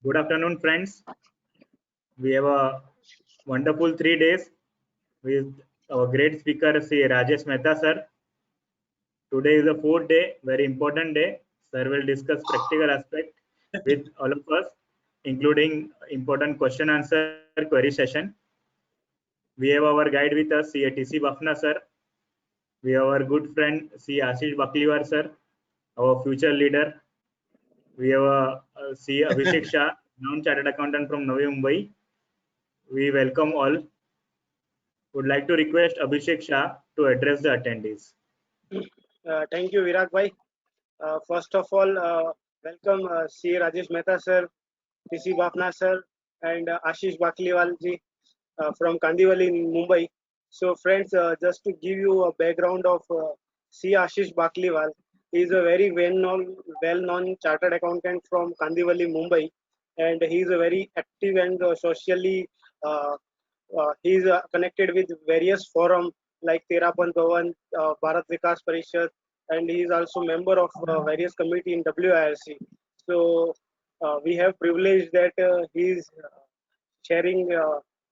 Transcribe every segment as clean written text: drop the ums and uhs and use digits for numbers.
Good afternoon, friends. We have a wonderful 3 days with our great speaker, Sri Rajesh Mehta, sir. Today is the fourth day, very important day. Sir will discuss practical aspect with all of us, including important question answer query session. We have our guide with us, Sri TC Bafna, sir. We have our good friend, Sri Ashish Bakliwar, sir, our future leader. We have Sri Abhishek Shah, non-chartered accountant from Navi Mumbai. We welcome all. Would like to request Abhishek Shah to address the attendees. Thank you, Virag bhai. First of all, welcome C. Rajesh Mehta sir, TC Bafna sir, and Ashish Bakliwal ji from Kandivali in Mumbai. So, friends, just to give you a background of C. Ashish Bakliwal, he is a very well-known chartered accountant from Kandivali, Mumbai, and he is a very active and socially. He is connected with various forums like Terapan Bhavan, Bharat Vikas Parishad, and he is also member of various committee in WIRC. So we have privilege that he is sharing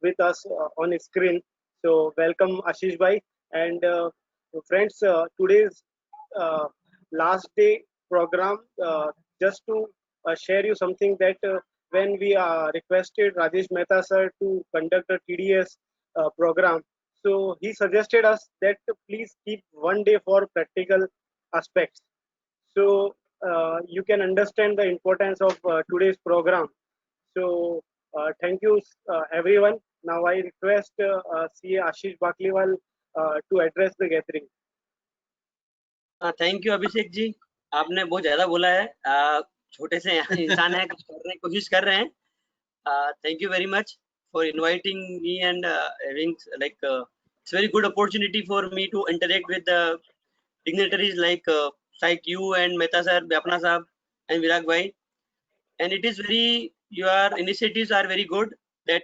with us on his screen. So welcome Ashish bhai, and friends, today's last day program, just to share you something that when we requested Rajesh Mehta sir to conduct a TDS program, so he suggested us that please keep one day for practical aspects. So you can understand the importance of today's program. So thank you everyone. Now I request CA Ashish Bakliwal to address the gathering. Thank you Abhishek ji, आपने बहुत ज्यादा बोला है। छोटे से इंसान है, कुछ करने की कोशिश कर रहे हैं। Thank you very much for inviting me and having it's very good opportunity for me to interact with the dignitaries like you and Mehta sir, Bapna sahab and Virag bhai. And it is your initiatives are very good that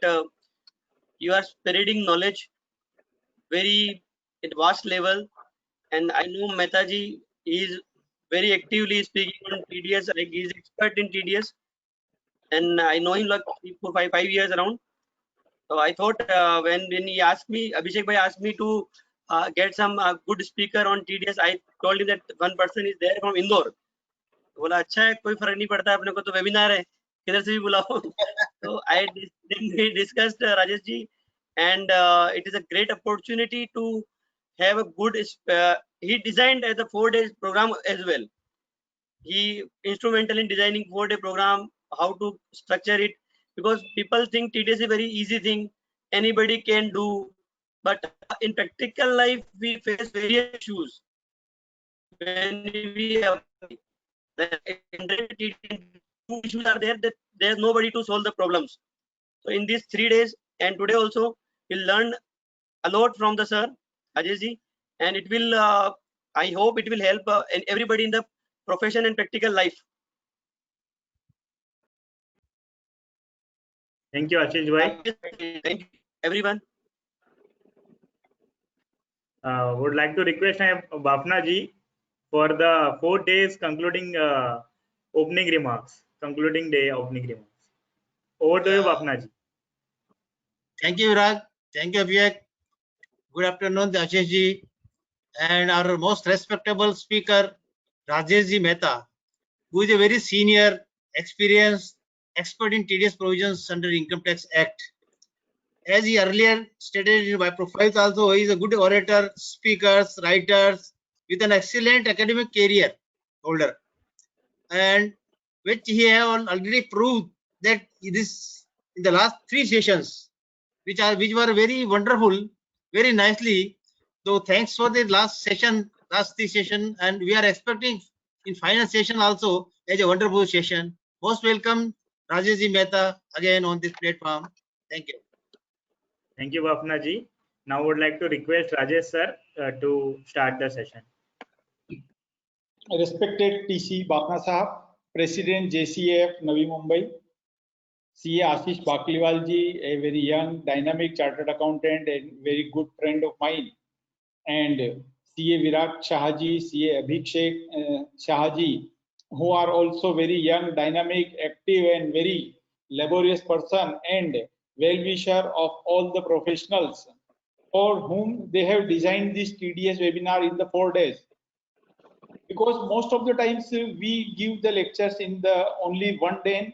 you are spreading knowledge very at vast level. And I know Mehta ji is very actively speaking on TDS, like he is expert in TDS, and I know him like 5 years around. So I thought when he asked me, Abhishek bhai asked me to get some good speaker on TDS, I told him that one person is there from Indore. बोला अच्छा है, कोई फर्क नहीं पड़ता, अपने को तो वेबिनार है, किधर से भी बुलाओ. So I discussed Rajesh ji, and it is a great opportunity to have a good. He designed as a 4-day program as well. He instrumental in designing 4-day program, how to structure it, because people think TDS is a very easy thing, anybody can do, but in practical life we face various issues. When we have two issues are there, that there's nobody to solve the problems. So in these 3 days and today also, we'll learn a lot from the sir Ajay ji, and it will I hope it will help everybody in the profession and practical life. Thank you, Ashish bhai. Thank you everyone. Would like to request Bafna ji for the 4 days concluding opening remarks. Concluding day opening remarks. Over to you, Bafna ji. Thank you, Virag. Thank you, Abhishek. Good afternoon, Ashish ji, and our most respectable speaker, Rajesh ji Mehta, who is a very senior, experienced, expert in TDS provisions under Income Tax Act. As he earlier stated in my profiles also, he is a good orator, speakers, writers, with an excellent academic career holder, and which he have already proved that this in the last 3 sessions, which were very wonderful, very nicely. So thanks for the last 3 session, and we are expecting in final session also as a wonderful session. Most welcome, Rajesh ji Mehta, again on this platform. Thank you. Thank you, Bafna ji. Now would like to request Rajesh sir to start the session. Respected TC Bafna Sahab, President JCF Navi Mumbai, CA Ashish Bakliwal ji, a very young, dynamic chartered accountant and very good friend of mine, and CA Virag Shah ji, CA Abhishek Shah ji, who are also very young, dynamic, active, and very laborious person and well-wisher of all the professionals for whom they have designed this TDS webinar in the 4 days. Because most of the times we give the lectures in the only one day,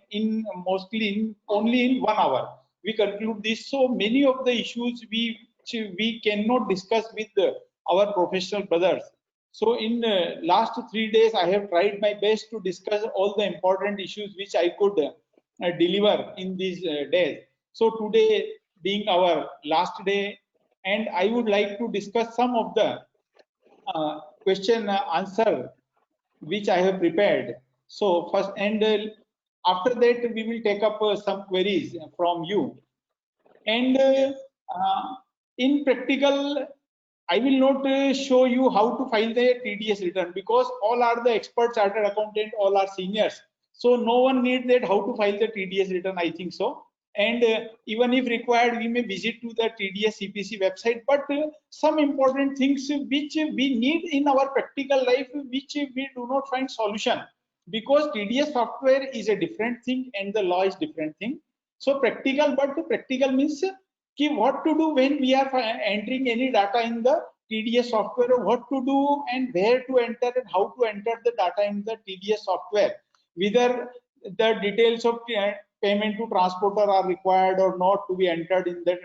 only in 1 hour. We conclude this. So many of the issues we cannot discuss with our professional brothers. So in last 3 days, I have tried my best to discuss all the important issues which I could deliver in these days. So today being our last day, and I would like to discuss some of the question answer which I have prepared. So first, and after that we will take up some queries from you. And in practical, I will not show you how to file the TDS return, because all are the expert chartered accountant, all are seniors. So no one needs that how to file the TDS return, I think so. And even if required, we may visit to the TDS CPC website. But some important things which we need in our practical life, which we do not find solution, because TDS software is a different thing and the law is different thing. So practical, but practical means what to do when we are entering any data in the TDS software, what to do and where to enter and how to enter the data in the TDS software, whether the details of payment to transporter are required or not to be entered in the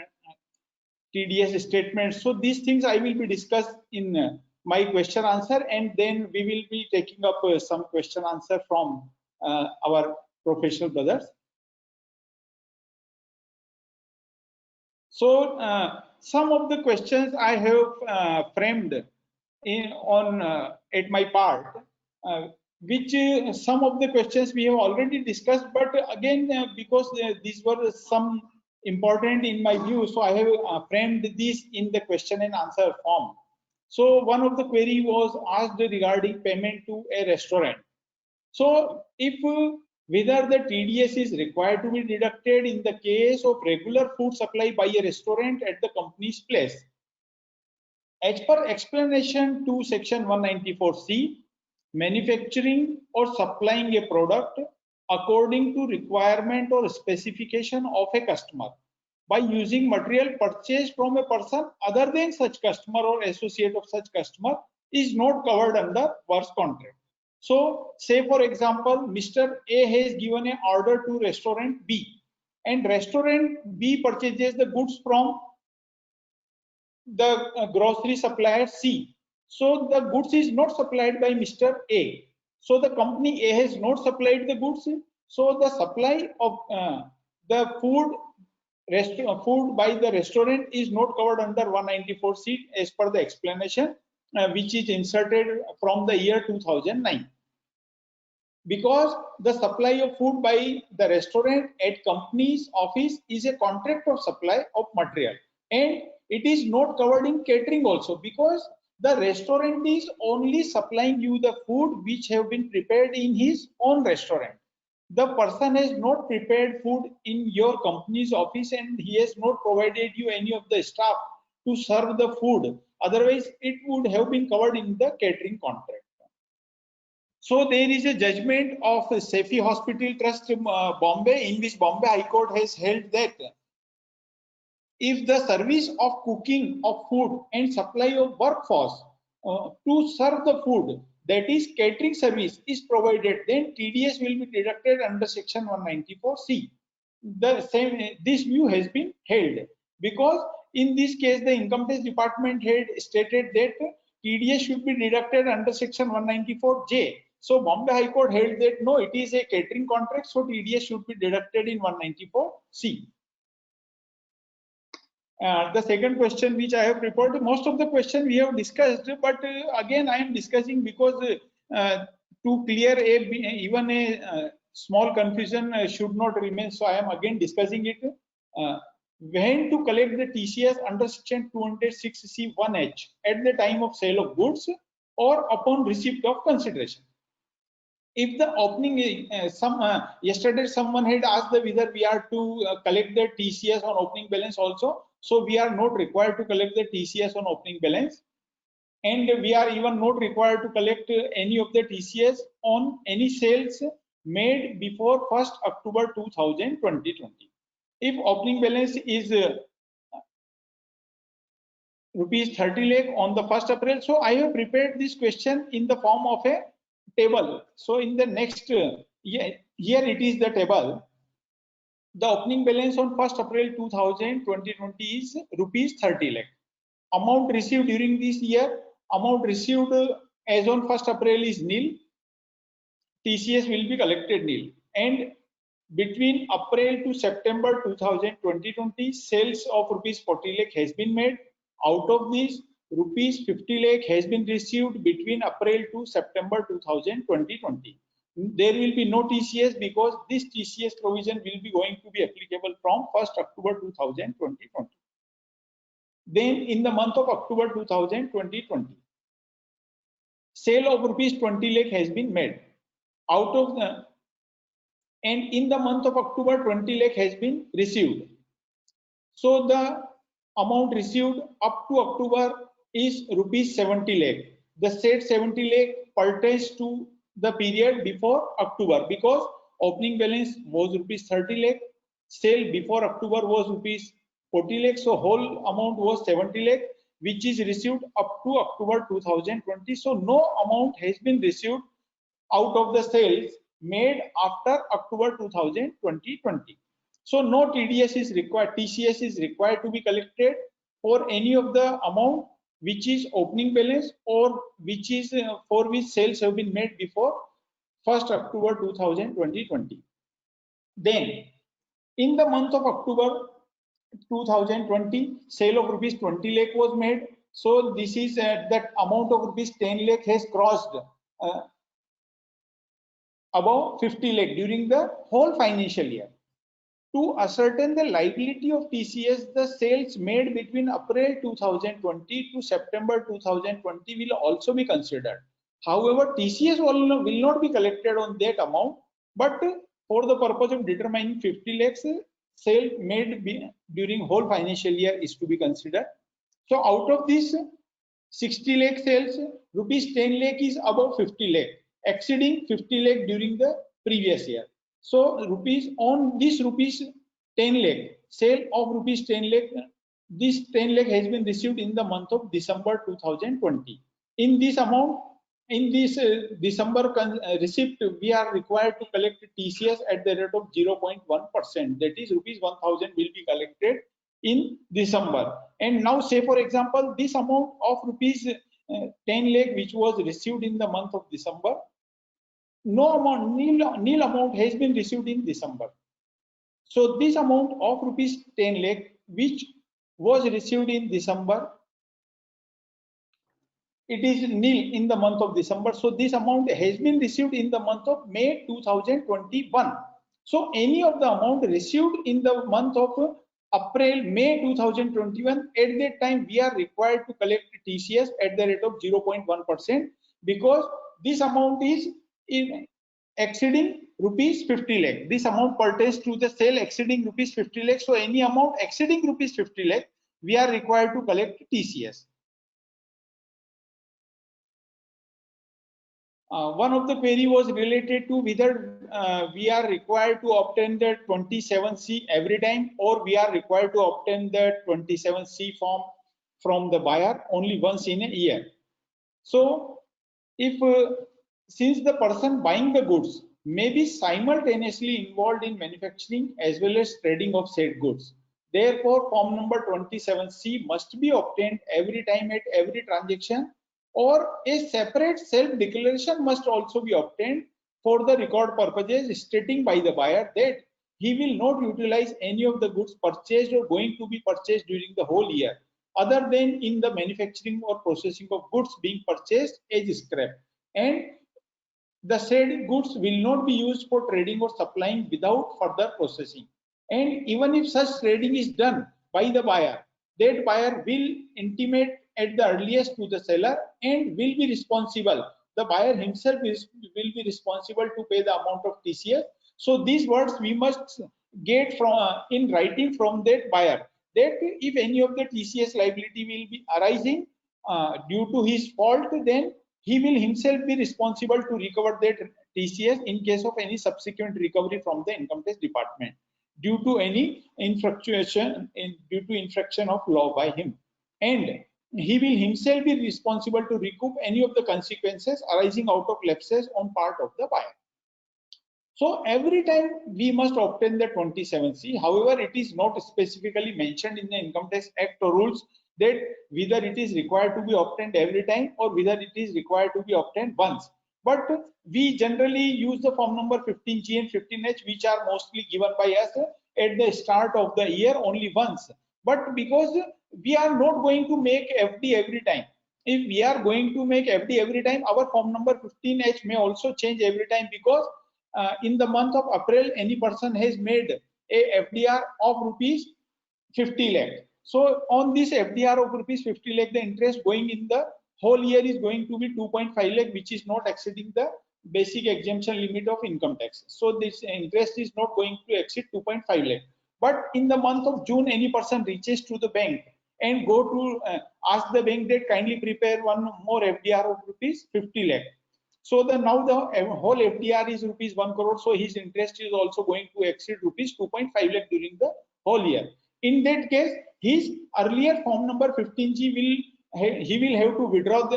TDS statement. So these things I will be discussed in my question answer, and then we will be taking up some question answer from our professional brothers. So some of the questions I have framed at my part, which some of the questions we have already discussed, but again because these were some important in my view, so I have framed this in the question and answer form. So one of the query was asked regarding payment to a restaurant. So if whether the TDS is required to be deducted in the case of regular food supply by a restaurant at the company's place. As per explanation to section 194C, manufacturing or supplying a product according to requirement or specification of a customer by using material purchased from a person other than such customer or associate of such customer is not covered under works contract. So say for example, Mr. A has given an order to restaurant B, and restaurant B purchases the goods from the grocery supplier C. So the goods is not supplied by Mr. A. So the company A has not supplied the goods. So the supply of the food by the restaurant is not covered under 194C as per the explanation which is inserted from the year 2009. Because the supply of food by the restaurant at company's office is a contract of supply of material, and it is not covered in catering also, because the restaurant is only supplying you the food which have been prepared in his own restaurant. The person has not prepared food in your company's office and he has not provided you any of the staff to serve the food. Otherwise, it would have been covered in the catering contract. So there is a judgment of Sefi Hospital Trust Bombay, in which Bombay High Court has held that if the service of cooking of food and supply of workforce to serve the food, that is catering service, is provided, then TDS will be deducted under section 194C. This view has been held, because in this case the Income Tax Department had stated that TDS should be deducted under section 194J. So Bombay High Court held that no, it is a catering contract, so TDS should be deducted in 194C. The second question which I have reported, most of the question we have discussed, but again I am discussing because to clear even a small confusion should not remain, so I am again discussing it. When to collect the TCS under section 206C1H at the time of sale of goods or upon receipt of consideration. If the opening, yesterday someone had asked whether we are to collect the TCS on opening balance also. So we are not required to collect the TCS on opening balance, and we are even not required to collect any of the TCS on any sales made before 1st October 2020. If opening balance is rupees 30 lakh on the 1st April, so I have prepared this question in the form of a table. So in the next here it is the table. The opening balance on 1st April 2020 is rupees 30 lakh. Amount received during this year, amount received as on 1st April is nil. TCS will be collected nil. And between April to September 2020, sales of rupees 40 lakh has been made. Out of this, rupees 50 lakh has been received between April to September 2020. There will be no TCS because this TCS provision will be going to be applicable from 1st October 2020. Then in the month of October 2020, sale of rupees 20 lakh has been made. Out of the, and in the month of October 20 lakh has been received. So the amount received up to October is rupees 70 lakh. The said 70 lakh pertains to the period before October because opening balance was rupees 30 lakh, sale before October was rupees 40 lakh, so whole amount was 70 lakh, which is received up to October 2020. So no amount has been received out of the sales made after October 2020. So no TDS is required, TCS is required to be collected for any of the amount which is opening balance or which is for which sales have been made before 1st October 2020. Then in the month of October 2020, sale of rupees 20 lakh was made. So this is that amount of rupees 10 lakh has crossed above 50 lakh during the whole financial year. To ascertain the liability of TCS, the sales made between April 2020 to September 2020 will also be considered. However, TCS will not be collected on that amount, but for the purpose of determining 50 lakhs, sale made during whole financial year is to be considered. So out of this 60 lakh sales, rupees 10 lakh is above 50 lakh, exceeding 50 lakh during the previous year. So rupees on this rupees 10 lakh, sale of rupees 10 lakh, this 10 lakh has been received in the month of December 2020. In this amount, in this December receipt, we are required to collect TCS at the rate of 0.1%. That is rupees 1000 will be collected in December. And now say for example, this amount of rupees 10 lakh which was received in the month of December, no amount, nil amount has been received in December. So this amount of rupees 10 lakh which was received in December, it is nil in the month of December. So this amount has been received in the month of May 2021. So any of the amount received in the month of April, May 2021, at that time we are required to collect TCS at the rate of 0.1% because this amount is exceeding rupees 50 lakh. This amount pertains to the sale exceeding rupees 50 lakh. So any amount exceeding rupees 50 lakh, we are required to collect TCS. One of the query was related to whether we are required to obtain the 27C every time or we are required to obtain the 27C form from the buyer only once in a year. So if since the person buying the goods may be simultaneously involved in manufacturing as well as trading of said goods, therefore form number 27C must be obtained every time at every transaction, or a separate self-declaration must also be obtained for the record purposes stating by the buyer that he will not utilize any of the goods purchased or going to be purchased during the whole year other than in the manufacturing or processing of goods being purchased as scrap, and the said goods will not be used for trading or supplying without further processing. And even if such trading is done by the buyer, that buyer will intimate at the earliest to the seller and will be responsible. The buyer himself will be responsible to pay the amount of TCS. So these words we must get from in writing from that buyer, that if any of the TCS liability will be arising due to his fault, then he will himself be responsible to recover that TCS in case of any subsequent recovery from the income tax department due to any infraction of law by him, and he will himself be responsible to recoup any of the consequences arising out of lapses on part of the buyer. So every time we must obtain the 27C. However, it is not specifically mentioned in the Income Tax Act or rules that whether it is required to be obtained every time or whether it is required to be obtained once. But we generally use the form number 15G and 15H, which are mostly given by us at the start of the year only once. But because we are not going to make FD every time, if we are going to make FD every time, our form number 15H may also change every time, because in the month of April, any person has made a FDR of rupees 50 lakh. So on this FDR of rupees 50 lakh, the interest going in the whole year is going to be 2.5 lakh, which is not exceeding the basic exemption limit of income tax. So this interest is not going to exceed 2.5 lakh. But in the month of June, any person reaches to the bank and go to ask the bank that kindly prepare one more FDR of rupees 50 lakh. So now the whole FDR is rupees 1 crore. So his interest is also going to exceed rupees 2.5 lakh during the whole year. In that case, his earlier form number 15G he will have to withdraw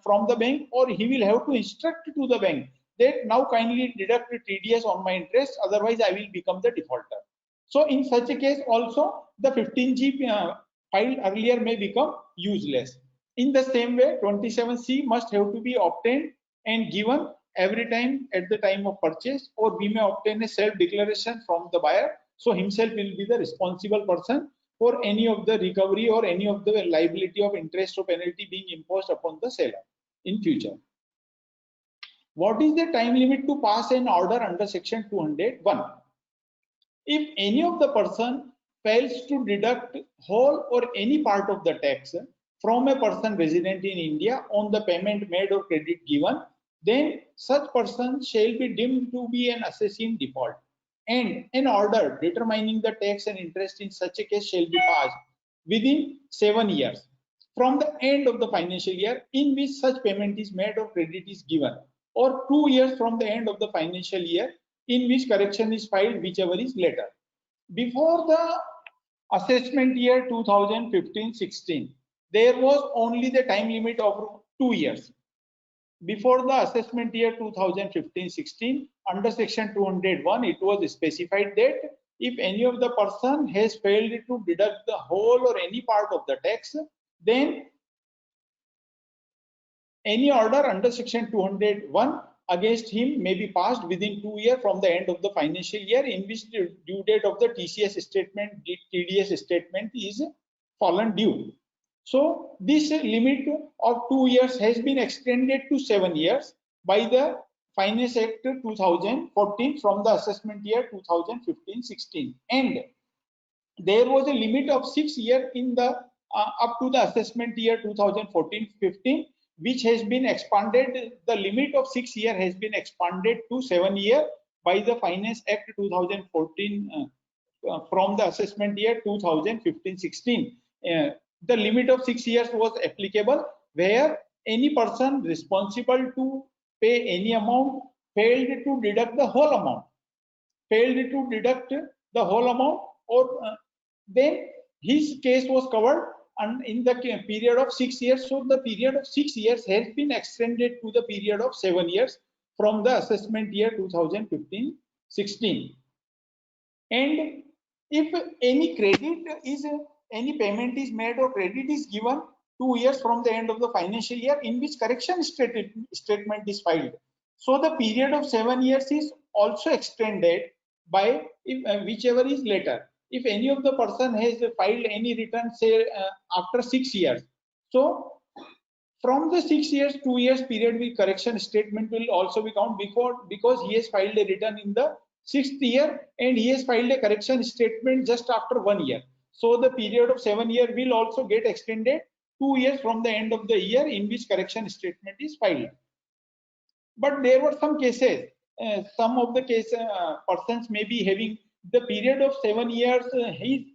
from the bank, or he will have to instruct to the bank that now kindly deduct the TDS on my interest, otherwise I will become the defaulter. So in such a case also, the 15G filed earlier may become useless. In the same way, 27C must have to be obtained and given every time at the time of purchase, or we may obtain a self-declaration from the buyer. So himself will be the responsible person for any of the recovery or any of the liability of interest or penalty being imposed upon the seller in future. What is the time limit to pass an order under section 201? If any of the person fails to deduct whole or any part of the tax from a person resident in India on the payment made or credit given, then such person shall be deemed to be an assessee in default, and an order determining the tax and interest in such a case shall be passed within 7 years from the end of the financial year in which such payment is made or credit is given, or 2 years from the end of the financial year in which correction is filed, whichever is later. Before the assessment year 2015-16, there was only the time limit of 2 years. Before the assessment year 2015-16, under section 201, it was specified that if any of the person has failed to deduct the whole or any part of the tax, then any order under section 201 against him may be passed within 2 years from the end of the financial year in which the due date of the TCS statement, TDS statement is fallen due. So this limit of 2 years has been extended to 7 years by the Finance Act 2014 from the assessment year 2015-16, and there was a limit of 6 years in the up to the assessment year 2014-15, which has been expanded. The limit of 6 years has been expanded to 7 years by the Finance Act 2014 from the assessment year 2015-16. The limit of 6 years was applicable where any person responsible to pay any amount failed to deduct the whole amount, or then his case was covered and in the period of 6 years. So the period of 6 years has been extended to the period of 7 years from the assessment year 2015-16. And if any payment is made or credit is given 2 years from the end of the financial year in which correction statement is filed, so the period of 7 years is also extended by whichever is later. If any of the person has filed any return, say after 6 years, so from the 6 years, 2 years period with correction statement will also be counted because he has filed a return in the 6th year and he has filed a correction statement just after 1 year. So the period of 7 years will also get extended 2 years from the end of the year in which correction statement is filed. But there were some cases, some of the persons may be having the period of 7 years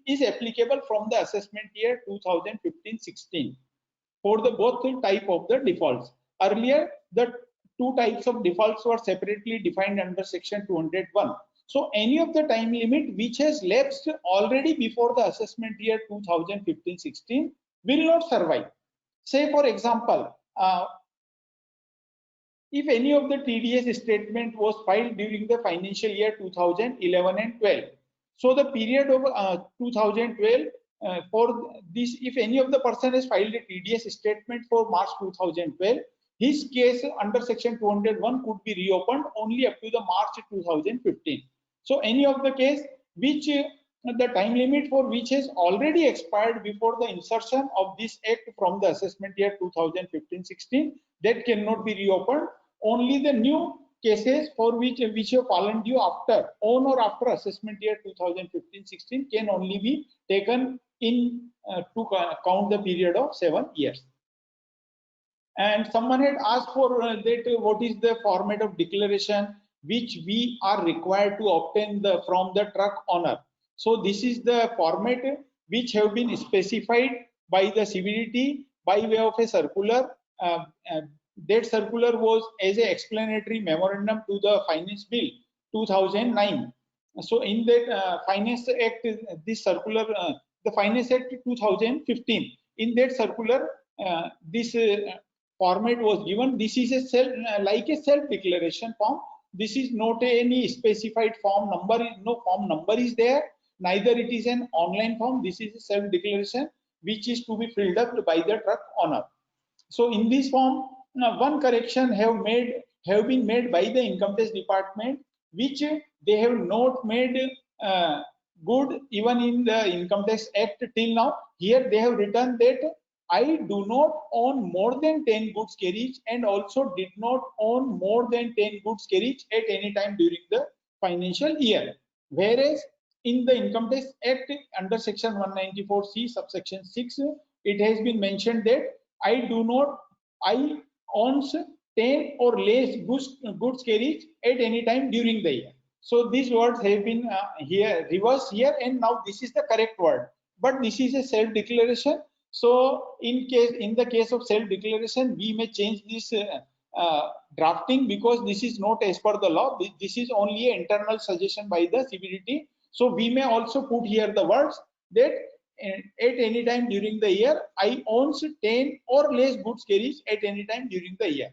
is applicable from the assessment year 2015-16 for the both type of the defaults. Earlier, the two types of defaults were separately defined under section 201. So any of the time limit which has lapsed already before the assessment year 2015-16 will not survive. Say for example, if any of the TDS statement was filed during the financial year 2011 and 12, so the period of 2012 for this, if any of the person has filed a TDS statement for March 2012, his case under section 201 could be reopened only up to the March 2015. So any of the case which the time limit for which has already expired before the insertion of this act from the assessment year 2015-16, that cannot be reopened. Only the new cases for which have fallen due after, on or after assessment year 2015-16 can only be taken in to count the period of 7 years. And someone had asked for that what is the format of declaration which we are required to obtain from the truck owner. So this is the format which have been specified by the CBDT by way of a circular. That circular was as an explanatory memorandum to the Finance Bill 2009. So in that Finance Act, this circular, the Finance Act 2015, in that circular, this format was given. This is a like a self-declaration form. This is not any specified form number. No form number is there. Neither it is an online form. This is a self-declaration which is to be filled up by the truck owner. So in this form, one correction have been made by the Income Tax Department, which they have not made good even in the Income Tax Act till now. Here they have written that I do not own more than 10 goods carriage and also did not own more than 10 goods carriage at any time during the financial year. Whereas in the Income Tax Act under section 194C subsection 6, it has been mentioned that I owns 10 or less goods carriage at any time during the year. So these words have been here reversed here, and now this is the correct word. But this is a self-declaration. So in the case of self-declaration, we may change this drafting because this is not as per the law. This is only an internal suggestion by the CBDT. So we may also put here the words that at any time during the year, I owns 10 or less goods carriage at any time during the year.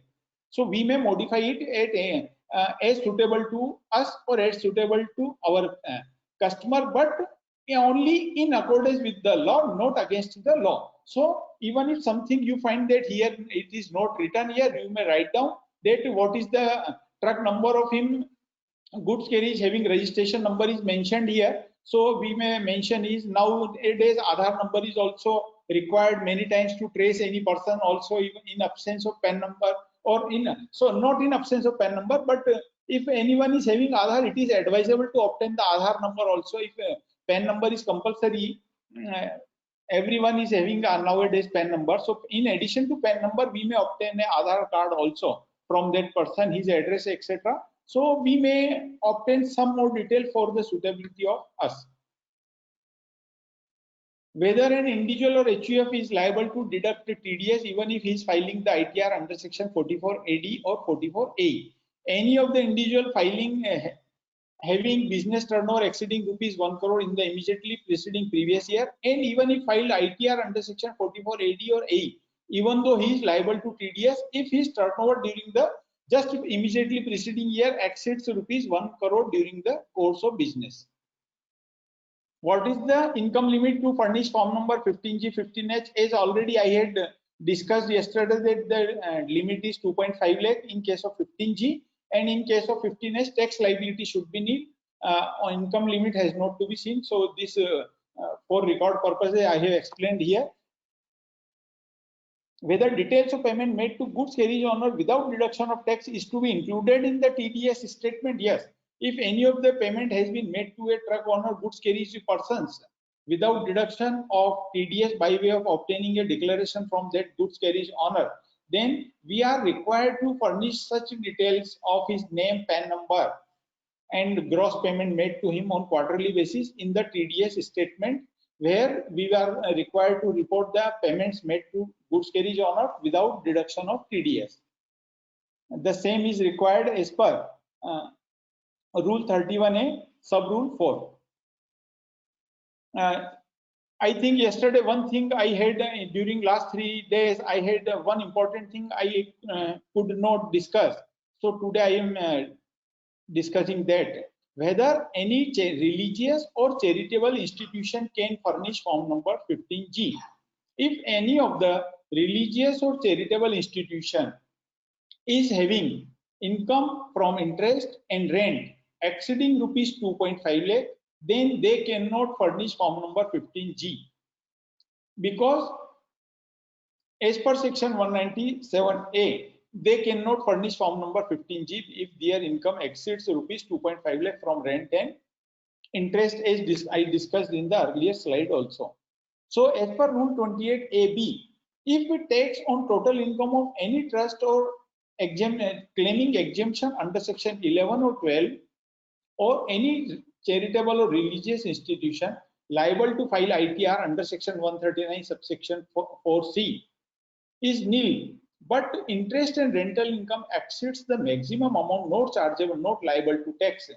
So we may modify it at as suitable to us or as suitable to our customer, but only in accordance with the law, not against the law. So even if something you find that here it is not written here, you may write down that what is the truck number of him, goods carriage having registration number is mentioned here. So we may mention is nowadays Aadhaar number is also required many times to trace any person, also even in absence of PAN number or so not in absence of PAN number, but if anyone is having Aadhaar, it is advisable to obtain the Aadhaar number also. If PAN number is compulsory, everyone is having nowadays PAN number. So in addition to PAN number, we may obtain an Aadhaar card also from that person, his address, etc. So we may obtain some more detail for the suitability of us. Whether an individual or HUF is liable to deduct TDS even if he is filing the ITR under section 44AD or 44A. Any of the individual filing having business turnover exceeding rupees 1 crore in the immediately preceding previous year, and even if filed ITR under section 44AD or A, even though he is liable to TDS if his turnover during the just immediately preceding year exceeds rupees 1 crore during the course of business. What is the income limit to furnish form number 15G, 15H? As already I had discussed yesterday that the limit is 2.5 lakh in case of 15G, and in case of 15H tax liability should be nil. Income limit has not to be seen. So this for record purposes I have explained here. Whether details of payment made to goods carriage owner without deduction of tax is to be included in the TDS statement? Yes. If any of the payment has been made to a truck owner, goods carriage persons without deduction of TDS by way of obtaining a declaration from that goods carriage owner, then we are required to furnish such details of his name, PAN number, and gross payment made to him on quarterly basis in the TDS statement, where we are required to report the payments made to goods carriage owner without deduction of TDS. the same is required as per Rule 31A, Sub Rule 4. I think yesterday one thing I had during last 3 days, I had one important thing I could not discuss. So today I am discussing that whether any religious or charitable institution can furnish form number 15G. If any of the religious or charitable institution is having income from interest and rent exceeding rupees 2.5 lakh, then they cannot furnish form number 15G, because as per section 197A, they cannot furnish form number 15G if their income exceeds rupees 2.5 lakh from rent and interest, as I discussed in the earlier slide also. So as per Rule 28AB, if it takes on total income of any trust or claiming exemption under section 11 or 12, or any charitable or religious institution liable to file ITR under section 139 subsection 4C is nil, but interest and rental income exceeds the maximum amount not chargeable, not liable to tax,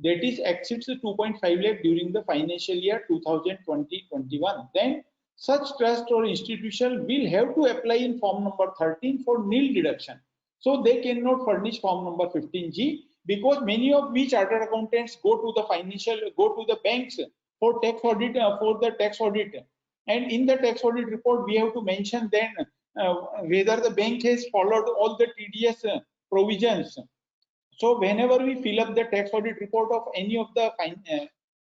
that is exceeds the 2.5 lakh during the financial year 2020-21, then such trust or institution will have to apply in form number 13 for nil deduction. So they cannot furnish form number 15G, because many of we chartered accountants go to the banks for tax audit, and in the tax audit report we have to mention then whether the bank has followed all the TDS provisions. So whenever we fill up the tax audit report of any of the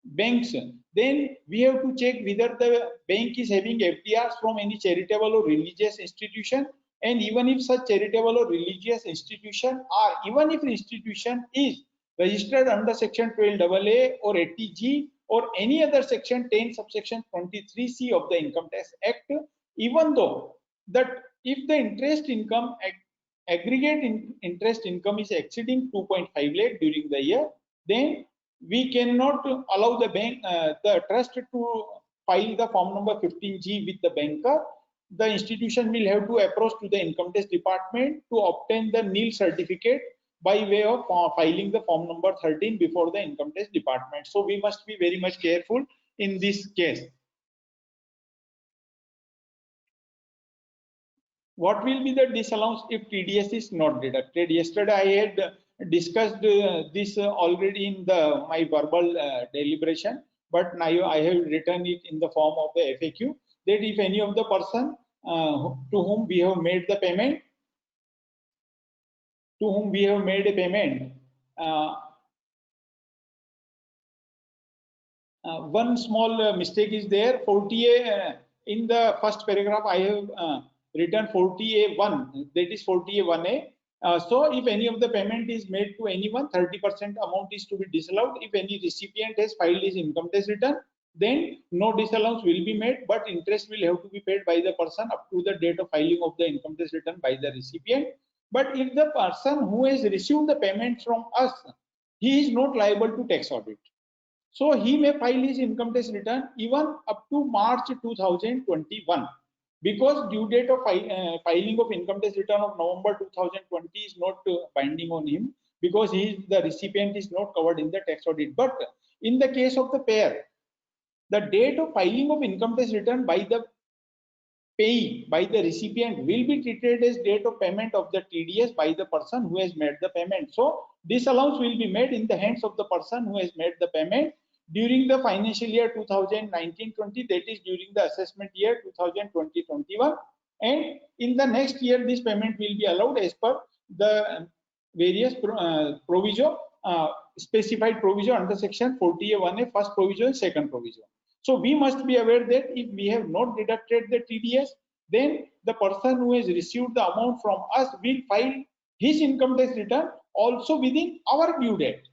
banks, then we have to check whether the bank is having FDRs from any charitable or religious institution, and even if such charitable or religious institution, or even if the institution is registered under section 12AA or 80G or any other section 10 subsection 23C of the Income Tax Act, even though that if the interest income, aggregate interest income is exceeding 2.5 lakh during the year, then we cannot allow the bank, the trust to file the form number 15G with the banker. The institution will have to approach to the Income Tax Department to obtain the nil certificate by way of filing the form number 13 before the Income Tax Department. So we must be very much careful in this case. What will be the disallowance if TDS is not deducted? Yesterday I had discussed this already in my verbal deliberation, but now I have written it in the form of the FAQ, that if any of the person to whom we have made the payment, one small mistake is there. 40A in the first paragraph I have written 40A1, that is 40A1A. So if any of the payment is made to anyone, 30% amount is to be disallowed. If any recipient has filed his income tax return, then no disallowance will be made, but interest will have to be paid by the person up to the date of filing of the income tax return by the recipient. But if the person who has received the payment from us, he is not liable to tax audit, so he may file his income tax return even up to March 2021, because due date of filing of income tax return of November 2020 is not binding on him, because the recipient is not covered in the tax audit. But in the case of the payer, the date of filing of income tax return by the payee, by the recipient, will be treated as date of payment of the TDS by the person who has made the payment. So disallowance will be made in the hands of the person who has made the payment during the financial year 2019-20, that is during the assessment year 2020-21, and in the next year this payment will be allowed as per the various provision, specified provision under section 40A1A, first provision, second provision. So we must be aware that if we have not deducted the TDS, then the person who has received the amount from us will file his income tax return also within our due date.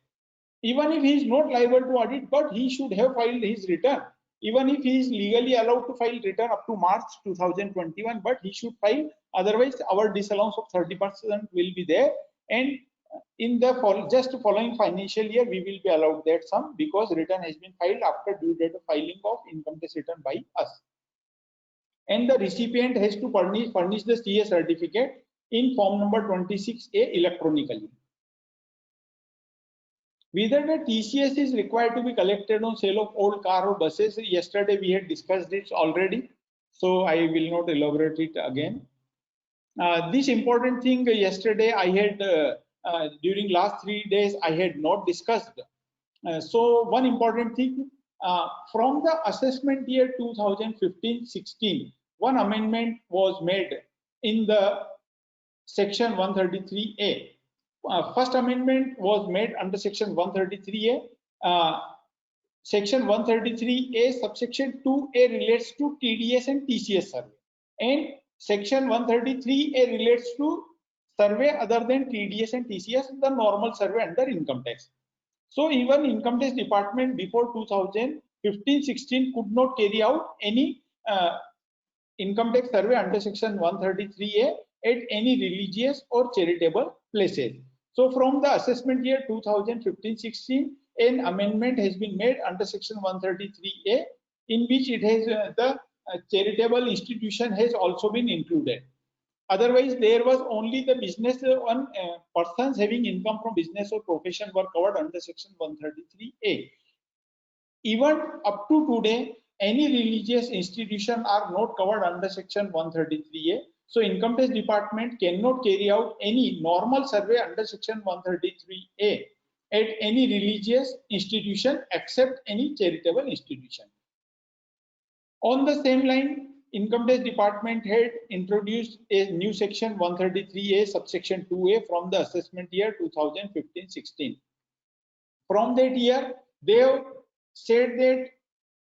Even if he is not liable to audit, but he should have filed his return. Even if he is legally allowed to file return up to March 2021, but he should file, otherwise our disallowance of 30% will be there, and in the just following financial year we will be allowed that sum, because return has been filed after due date of filing of income tax return by us. And the recipient has to furnish the CA certificate in form number 26A electronically. Whether the TCS is required to be collected on sale of old car or buses, yesterday we had discussed it already, so I will not elaborate it again. This important thing yesterday I had during last 3 days I had not discussed. So one important thing, from the assessment year 2015-16, one amendment was made in the section 133A. First amendment was made under section 133A. Section 133A subsection 2A relates to TDS and TCS survey, and section 133A relates to survey other than TDS and TCS, the normal survey under income tax. So even income tax department before 2015-16 could not carry out any income tax survey under section 133A at any religious or charitable places. So from the assessment year 2015-16, an amendment has been made under section 133A, in which it has the charitable institution has also been included. Otherwise, there was only the business persons having income from business or profession were covered under section 133A. Even up to today, any religious institution are not covered under section 133A. So income tax department cannot carry out any normal survey under section 133A at any religious institution except any charitable institution. On the same line, income tax department had introduced a new section 133A subsection 2A from the assessment year 2015-16. From that year, they have said that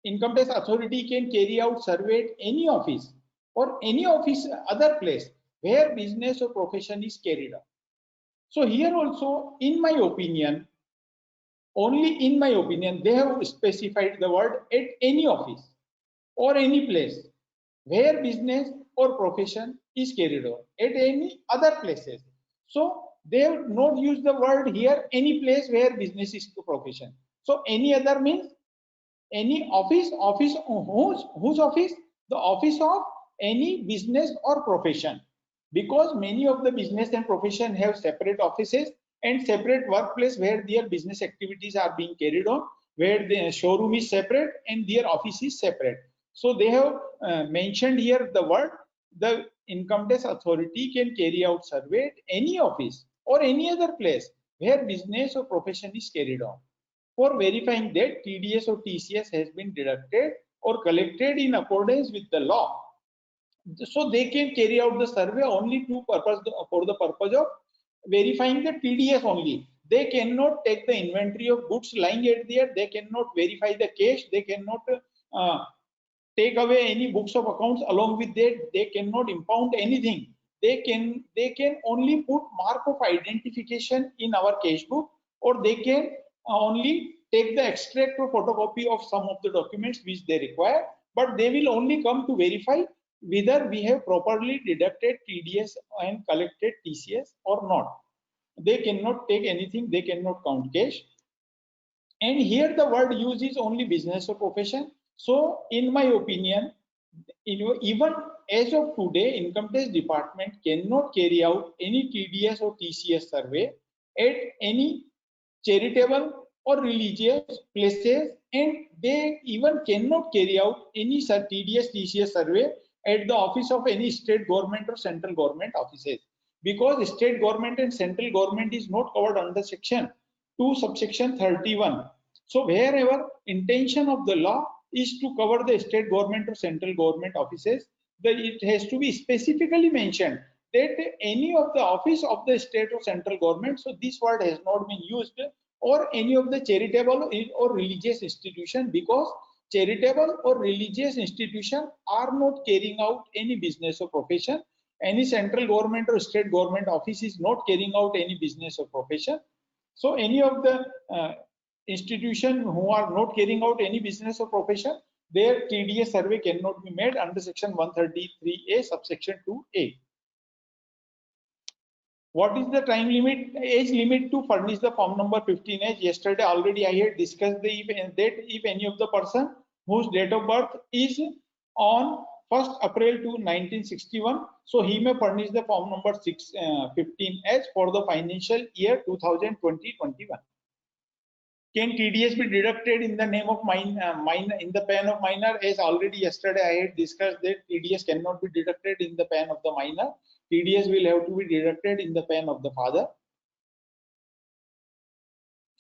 income tax authority can carry out survey at any office or any office other place where business or profession is carried out. So here also, in my opinion, only in my opinion, they have specified the word at any office or any place where business or profession is carried out at any other places. So they have not used the word here any place where business is profession. So any other means any office whose office? The office of any business or profession, because many of the business and profession have separate offices and separate workplace where their business activities are being carried on, where the showroom is separate and their office is separate. So they have mentioned here the word, the income tax authority can carry out survey at any office or any other place where business or profession is carried on, for verifying that TDS or TCS has been deducted or collected in accordance with the law. So they can carry out the survey only for the purpose of verifying the TDS only. They cannot take the inventory of goods lying at there. They cannot verify the cash. They cannot take away any books of accounts along with that. They cannot impound anything. They can only put mark of identification in our cash book, or they can only take the extract or photocopy of some of the documents which they require, but they will only come to verify whether we have properly deducted TDS and collected TCS or not. They cannot take anything, they cannot count cash. And here the word used is only business or profession. So in my opinion, even as of today, income tax department cannot carry out any TDS or TCS survey at any charitable or religious places, and they even cannot carry out any TDS TCS survey at the office of any state government or central government offices, because state government and central government is not covered under section 2 subsection 31. So wherever intention of the law is to cover the state government or central government offices, then it has to be specifically mentioned that any of the office of the state or central government, so this word has not been used, or any of the charitable or religious institution, because charitable or religious institution are not carrying out any business or profession. Any central government or state government office is not carrying out any business or profession. So any of the institution who are not carrying out any business or profession, their TDS survey cannot be made under section 133A subsection 2A. What is the time limit, age limit to furnish the form number 15H? Yesterday already I had discussed that if any of the person whose date of birth is on 1st April to 1961. So he may furnish the form number 15H for the financial year 2020-21. Can TDS be deducted in the name of in the PAN of minor? As already yesterday I had discussed that TDS cannot be deducted in the PAN of the minor. TDS will have to be deducted in the PAN of the father.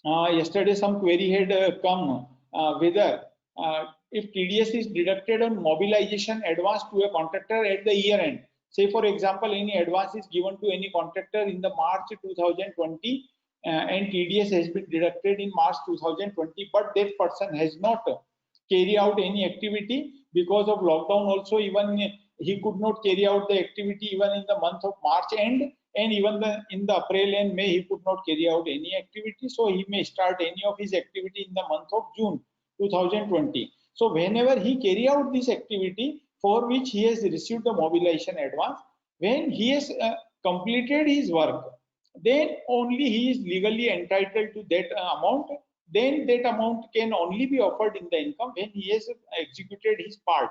Yesterday some query had come whether if TDS is deducted on mobilization advance to a contractor at the year end. Say for example, any advance is given to any contractor in the March 2020 and TDS has been deducted in March 2020, but that person has not carried out any activity because of lockdown. Also, even he could not carry out the activity even in the month of March end, and even in the April and May he could not carry out any activity. So he may start any of his activity in the month of June 2020. So whenever he carry out this activity for which he has received the mobilization advance, when he has completed his work, then only he is legally entitled to that amount. Then that amount can only be offered in the income when he has executed his part.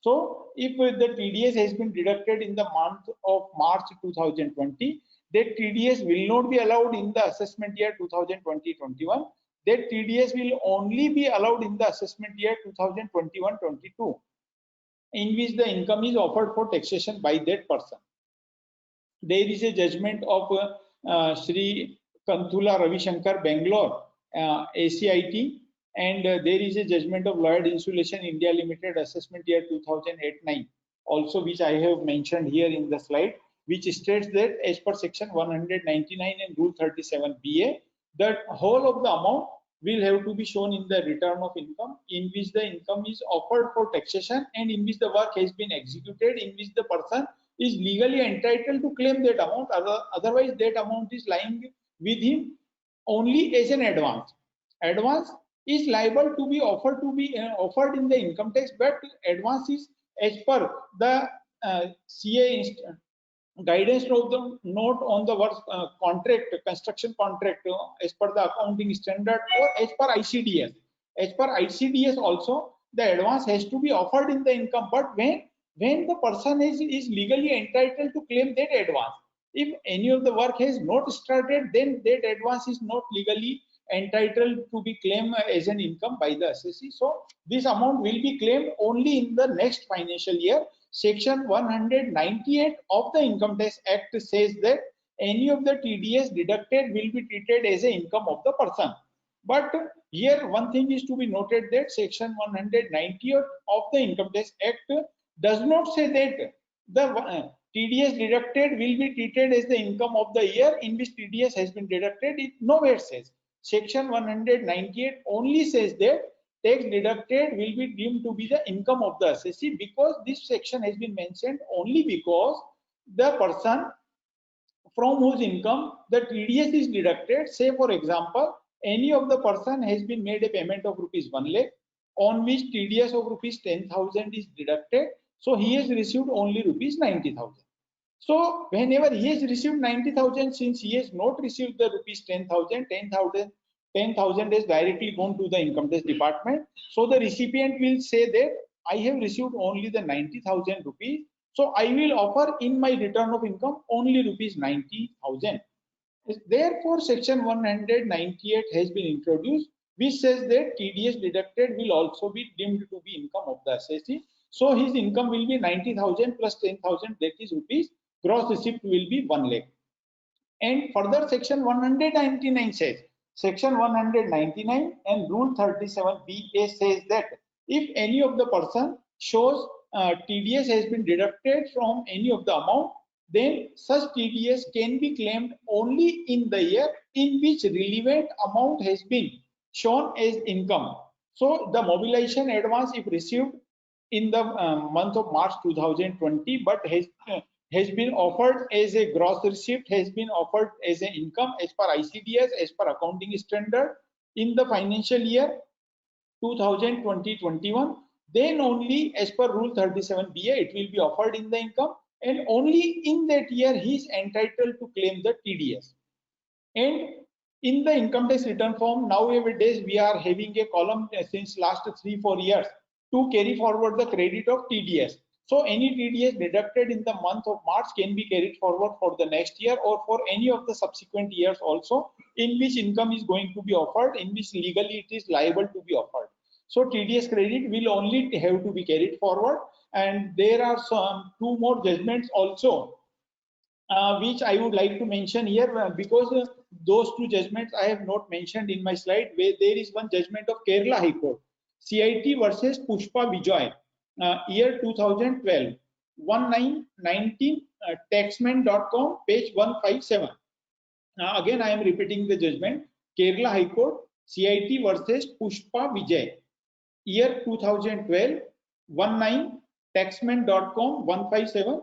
So if the TDS has been deducted in the month of March 2020, that TDS will not be allowed in the assessment year 2020-21. That TDS will only be allowed in the assessment year 2021-22, in which the income is offered for taxation by that person. There is a judgment of Sri Kanthula Ravishankar, Bangalore, ACIT, and there is a judgment of Lloyd Insulation India Limited, assessment year 2008-9, also which I have mentioned here in the slide, which states that as per section 199 and rule 37BA, the whole of the amount will have to be shown in the return of income, in which the income is offered for taxation and in which the work has been executed, in which the person is legally entitled to claim that amount. Otherwise that amount is lying with him only as an advance. Advance is liable to be offered in the income tax, but advance is as per the CA guidance of the note on the work contract, construction contract, as per the accounting standard, or as per ICDS. As per ICDS also, the advance has to be offered in the income, but when the person is legally entitled to claim that advance. If any of the work has not started, then that advance is not legally entitled to be claimed as an income by the assessee. So this amount will be claimed only in the next financial year. Section 198 of the Income Tax Act says that any of the TDS deducted will be treated as an income of the person. But here one thing is to be noted, that section 198 of the Income Tax Act does not say that the TDS deducted will be treated as the income of the year in which TDS has been deducted. It nowhere says. Section 198 only says that tax deducted will be deemed to be the income of the assessee, because this section has been mentioned only because the person from whose income the TDS is deducted, say for example, any of the person has been made a payment of rupees 1 lakh on which TDS of rupees 10,000 is deducted, so he has received only rupees 90,000. So whenever he has received 90,000, since he has not received the rupees 10,000 has directly gone to the income tax department. So the recipient will say that I have received only the 90,000 rupees, so I will offer in my return of income only rupees 90,000. Therefore, section 198 has been introduced, which says that TDS deducted will also be deemed to be income of the assessee. So his income will be 90,000 plus 10,000, that is rupees. Gross receipt will be 1 lakh. And further, section 199 says, section 199 and rule 37BA says that if any of the person shows TDS has been deducted from any of the amount, then such TDS can be claimed only in the year in which relevant amount has been shown as income. So the mobilization advance, if received in the month of March 2020, but has been offered as a gross receipt, has been offered as an income as per ICDS, as per accounting standard in the financial year 2020-21, then only as per rule 37BA it will be offered in the income, and only in that year he is entitled to claim the TDS. And in the income tax return form, nowadays we are having a column since last 3-4 years to carry forward the credit of TDS. So any TDS deducted in the month of March can be carried forward for the next year or for any of the subsequent years also, in which income is going to be offered, in which legally it is liable to be offered. So TDS credit will only have to be carried forward. And there are some 2 more judgments also, which I would like to mention here, because those 2 judgments I have not mentioned in my slide. Where there is one judgment of Kerala High Court, CIT versus Pushpa Vijay, year 2012, 1919, taxman.com, page 157. Again, I am repeating the judgment. Kerala High Court, CIT versus Pushpa Vijay, year 2012, 19, taxman.com, 157.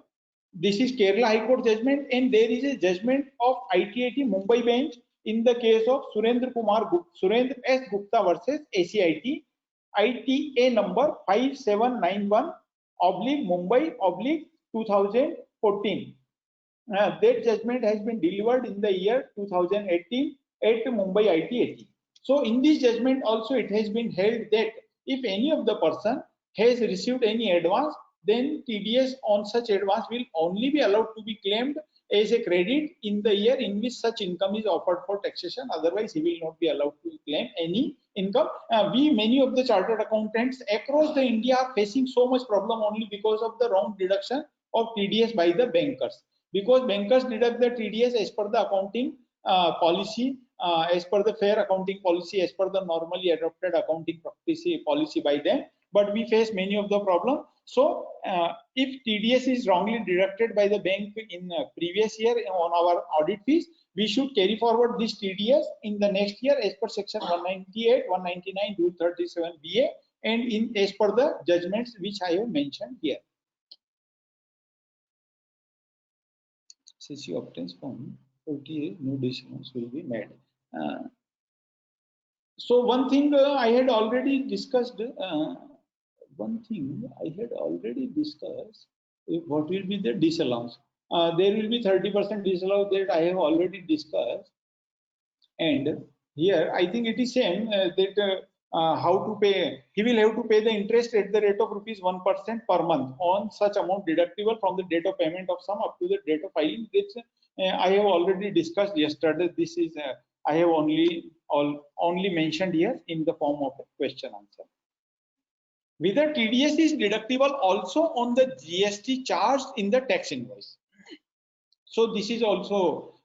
This is Kerala High Court judgment, and there is a judgment of ITIT Mumbai bench in the case of Surendra S. Gupta versus ACIT, ITA number 5791 Mumbai 2014. That judgment has been delivered in the year 2018 at Mumbai ITIT. So in this judgment also it has been held that if any of the person has received any advance, then TDS on such advance will only be allowed to be claimed as a credit in the year in which such income is offered for taxation. Otherwise, he will not be allowed to claim any income. Many of the chartered accountants across the India are facing so much problem only because of the wrong deduction of TDS by the bankers. Because bankers deduct the TDS as per the accounting policy, as per the fair accounting policy, as per the normally adopted accounting policy by them. But we face many of the problem. So if TDS is wrongly deducted by the bank in previous year on our audit fees, we should carry forward this TDS in the next year as per section 198, 199, rule 37 BA, and in as per the judgments which I have mentioned here. Since you obtains from OTA, no decisions will be made. So one thing I had already discussed. What will be the disallowance. There will be 30% disallowance that I have already discussed. And here I think it is same that how to pay. He will have to pay the interest at the rate of ₹1% per month on such amount deductible from the date of payment of sum up to the date of filing. This I have already discussed yesterday. This is I have only mentioned here in the form of a question answer. Whether TDS is deductible also on the GST charged in the tax invoice. So this is also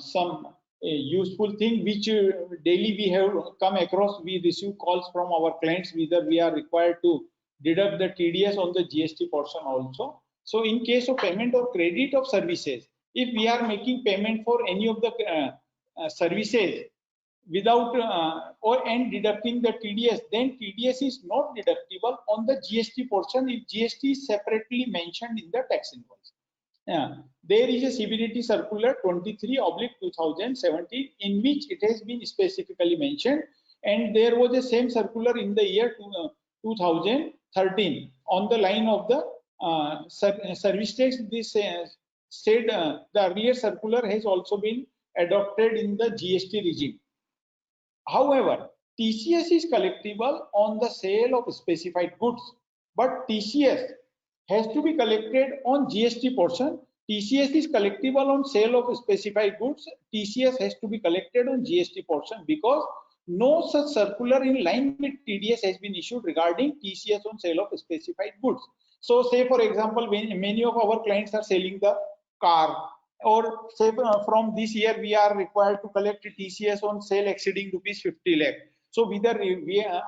some useful thing which daily we have come across. We receive calls from our clients whether we are required to deduct the TDS on the GST portion also. So in case of payment or credit of services, if we are making payment for any of the services without and deducting the TDS, then TDS is not deductible on the GST portion if GST is separately mentioned in the tax invoice. There is a CBDT circular 23/2017 in which it has been specifically mentioned, and there was a same circular in the year 2013 on the line of the service tax. This said the earlier circular has also been adopted in the GST regime. However, TCS is collectible on the sale of specified goods, but TCS has to be collected on GST portion. TCS is collectible on sale of specified goods. TCS has to be collected on GST portion because no such circular in line with TDS has been issued regarding TCS on sale of specified goods. So say for example, when many of our clients are selling the car, or say from this year we are required to collect TCS on sale exceeding ₹50 lakh. So whether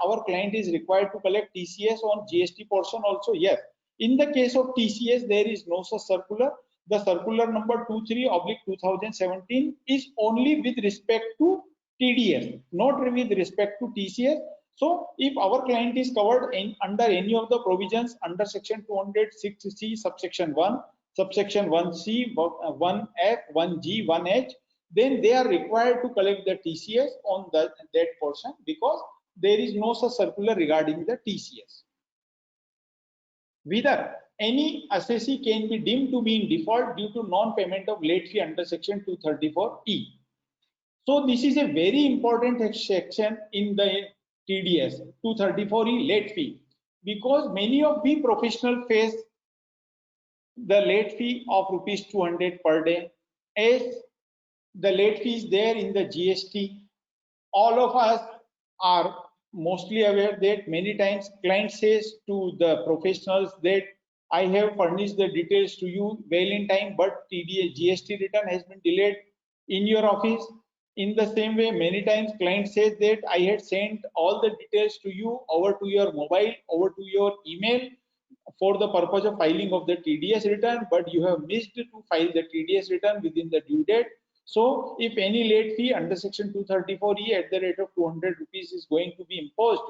our client is required to collect TCS on GST portion also? Yes. In the case of TCS, there is no such circular. The circular number 23/2017 is only with respect to TDS, not with respect to TCS. So if our client is covered under any of the provisions under section 206C subsection 1, subsection 1C, 1F, 1G, 1H, then they are required to collect the TCS on that portion because there is no such circular regarding the TCS. Whether any assessee can be deemed to be in default due to non-payment of late fee under section 234E. So this is a very important section in the TDS, 234E late fee, because many of the professionals face the late fee of rupees 200 per day. As the late fee is there in the GST, all of us are mostly aware that many times client says to the professionals that I have furnished the details to you well in time, but TDS GST return has been delayed in your office. In the same way, many times client says that I had sent all the details to you over to your mobile, over to your email for the purpose of filing of the TDS return, but you have missed to file the TDS return within the due date. So if any late fee under section 234E at the rate of 200 rupees is going to be imposed,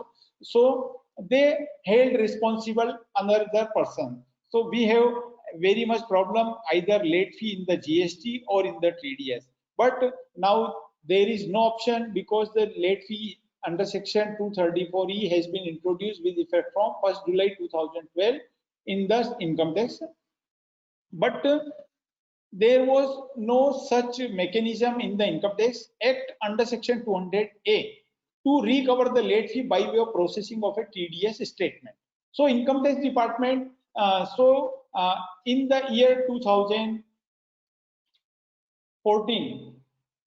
so they held responsible another person. So we have very much problem either late fee in the GST or in the TDS. But now there is no option because the late fee under section 234E has been introduced with effect from 1st July 2012 in the income tax. But there was no such mechanism in the Income Tax Act under section 200A to recover the late fee by way of processing of a TDS statement. So Income Tax Department, in the year 2014,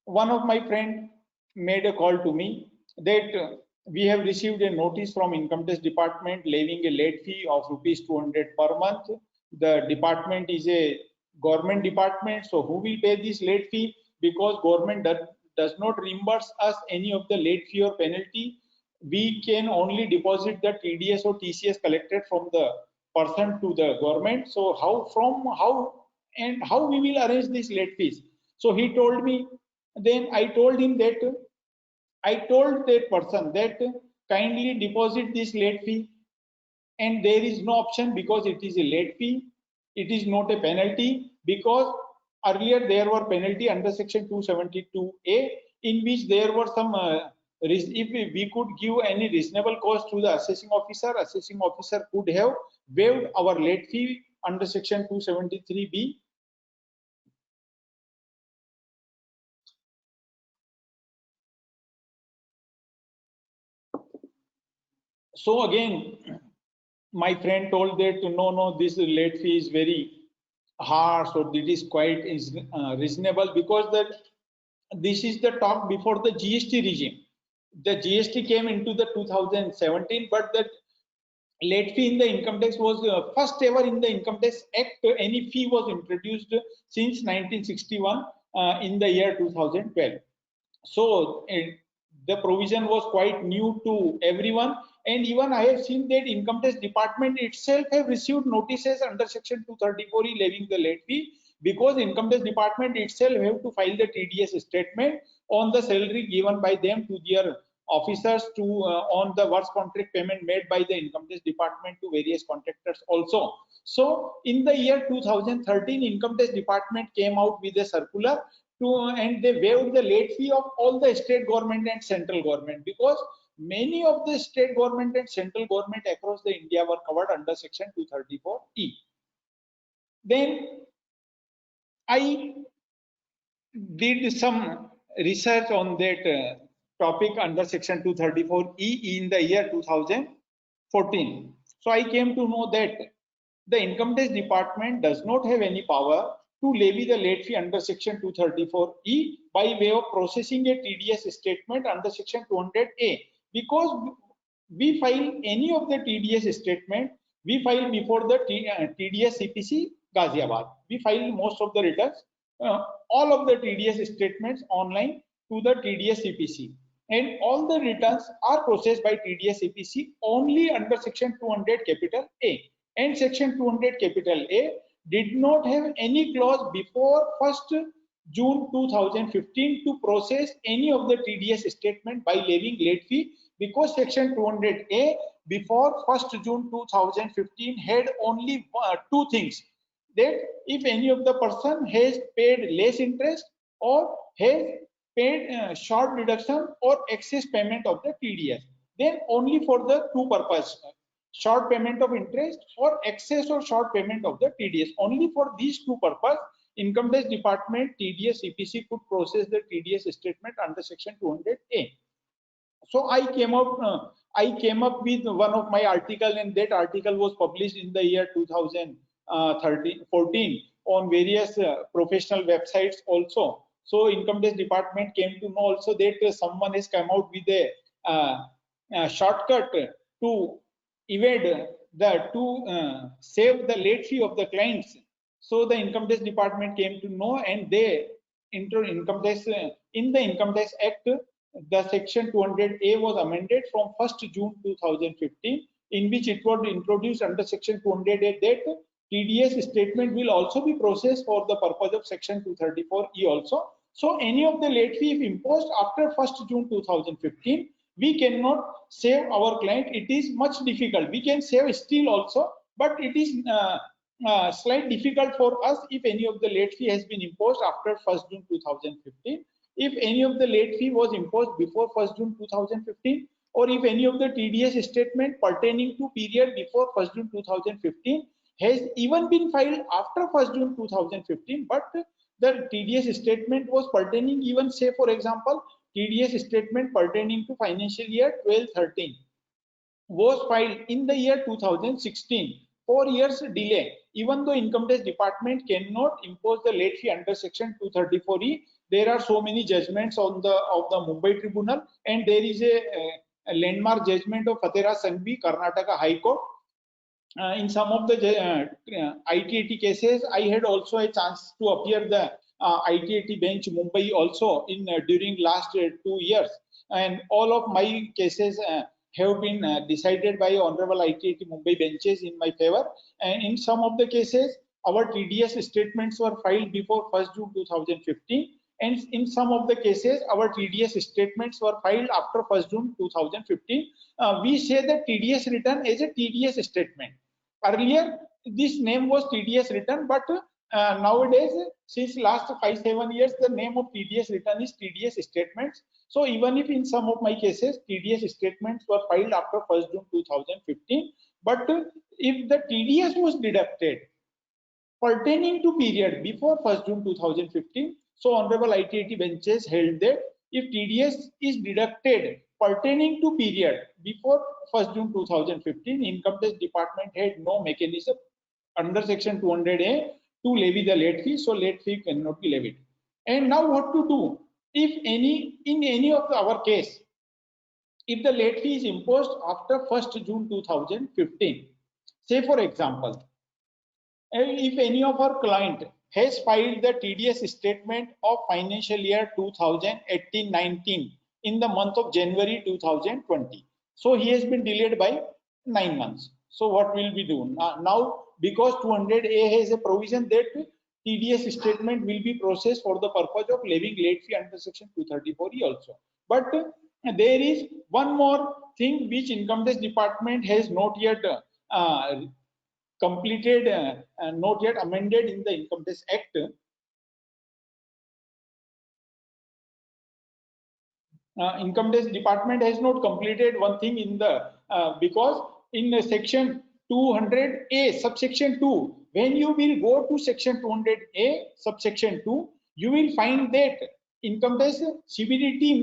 one of my friend made a call to me that we have received a notice from Income Tax Department levying a late fee of rupees 200 per month. The department is a government department, so who will pay this late fee? Because government does not reimburse us any of the late fee or penalty. We can only deposit the TDS or TCS collected from the person to the government. So how we will arrange these late fees? So he told me. Then I told him that I told that person that kindly deposit this late fee, and there is no option because it is a late fee. It is not a penalty because earlier there were penalty under section 272A in which there were some if we could give any reasonable cost to the assessing officer could have waived our late fee under section 273B. So again, my friend told that no, this late fee is very harsh, or it is quite reasonable because this is the talk before the GST regime. The GST came into the 2017, but the late fee in the income tax was first ever in the Income Tax Act. Any fee was introduced since 1961 in the year 2012. So the provision was quite new to everyone, and even I have seen that Income Tax Department itself have received notices under section 234E levying the late fee, because Income Tax Department itself have to file the TDS statement on the salary given by them to their officers to on the works contract payment made by the Income Tax Department to various contractors also. So in the year 2013, Income Tax Department came out with a circular and they waived the late fee of all the state government and central government, because many of the state government and central government across the India were covered under section 234E. Then I did some research on that topic under section 234E in the year 2014. So I came to know that the Income Tax Department does not have any power to levy the late fee under section 234E by way of processing a TDS statement under section 200A, because we file any of the TDS statement, we file before the TDS CPC Ghaziabad. We file most of the returns, all of the TDS statements online to the TDS CPC, and all the returns are processed by TDS CPC only under section 200 capital A. And section 200 capital A did not have any clause before 1st June 2015 to process any of the TDS statement by levying late fee, because section 200A before 1st June 2015 had only two things, that if any of the person has paid less interest or has paid short deduction or excess payment of the TDS, then only for the two purposes, short payment of interest or excess or short payment of the TDS, only for these two purposes, Income Tax Department TDS CPC could process the TDS statement under section 200A. So I came up with one of my article, and that article was published in the year 2015 14 on various professional websites also. So Income Tax Department came to know also that someone has come out with a shortcut to evade save the late fee of the clients. So the Income Tax Department came to know, and they income tax in the Income Tax Act, the section 200A was amended from 1st June 2015, in which it was introduced under section 200A that TDS statement will also be processed for the purpose of section 234E also. So any of the late fee if imposed after 1st June 2015, we cannot save our client. It is much difficult. We can save still also, but it is slightly difficult for us if any of the late fee has been imposed after 1st June 2015. If any of the late fee was imposed before 1st June 2015, or if any of the TDS statement pertaining to period before 1st June 2015 has even been filed after 1st June 2015, but the TDS statement was pertaining even, say for example, TDS statement pertaining to financial year 12-13 was filed in the year 2016, 4 years delay. Even though Income Tax Department cannot impose the late fee under section 234E, there are so many judgments on the Mumbai Tribunal, and there is a landmark judgment of Fatehra Sanghvi, Karnataka High Court. In some of the ITAT cases, I had also a chance to appear the ITAT bench Mumbai also in during last 2 years, and all of my cases have been decided by Honorable ITAT Mumbai benches in my favor. And in some of the cases, our TDS statements were filed before 1st June 2015, and in some of the cases, our TDS statements were filed after 1st June 2015. We say that TDS return is a TDS statement. Earlier, this name was TDS return, but nowadays, since last 5-7 years, the name of TDS return is TDS statements. So even if in some of my cases, TDS statements were filed after 1st June 2015, but if the TDS was deducted pertaining to period before 1st June 2015, so Honorable ITAT benches held that if TDS is deducted pertaining to period before 1st June 2015, Income Tax Department had no mechanism under section 200A to levy the late fee, so late fee cannot be levied. And now what to do? If in any of our case, if the late fee is imposed after 1st June 2015, say for example, if any of our client has filed the TDS statement of financial year 2018-19 in the month of January 2020, so he has been delayed by 9 months. So what will we do now? Because 200A has a provision that TDS statement will be processed for the purpose of levying late fee under section 234E also. But there is one more thing which Income Tax Department has not yet completed and not yet amended in the Income Tax Act. Income Tax Department has not completed one thing in the because in the section 200A subsection 2, when you will go to section 200A subsection 2, you will find that Income Tax CBDT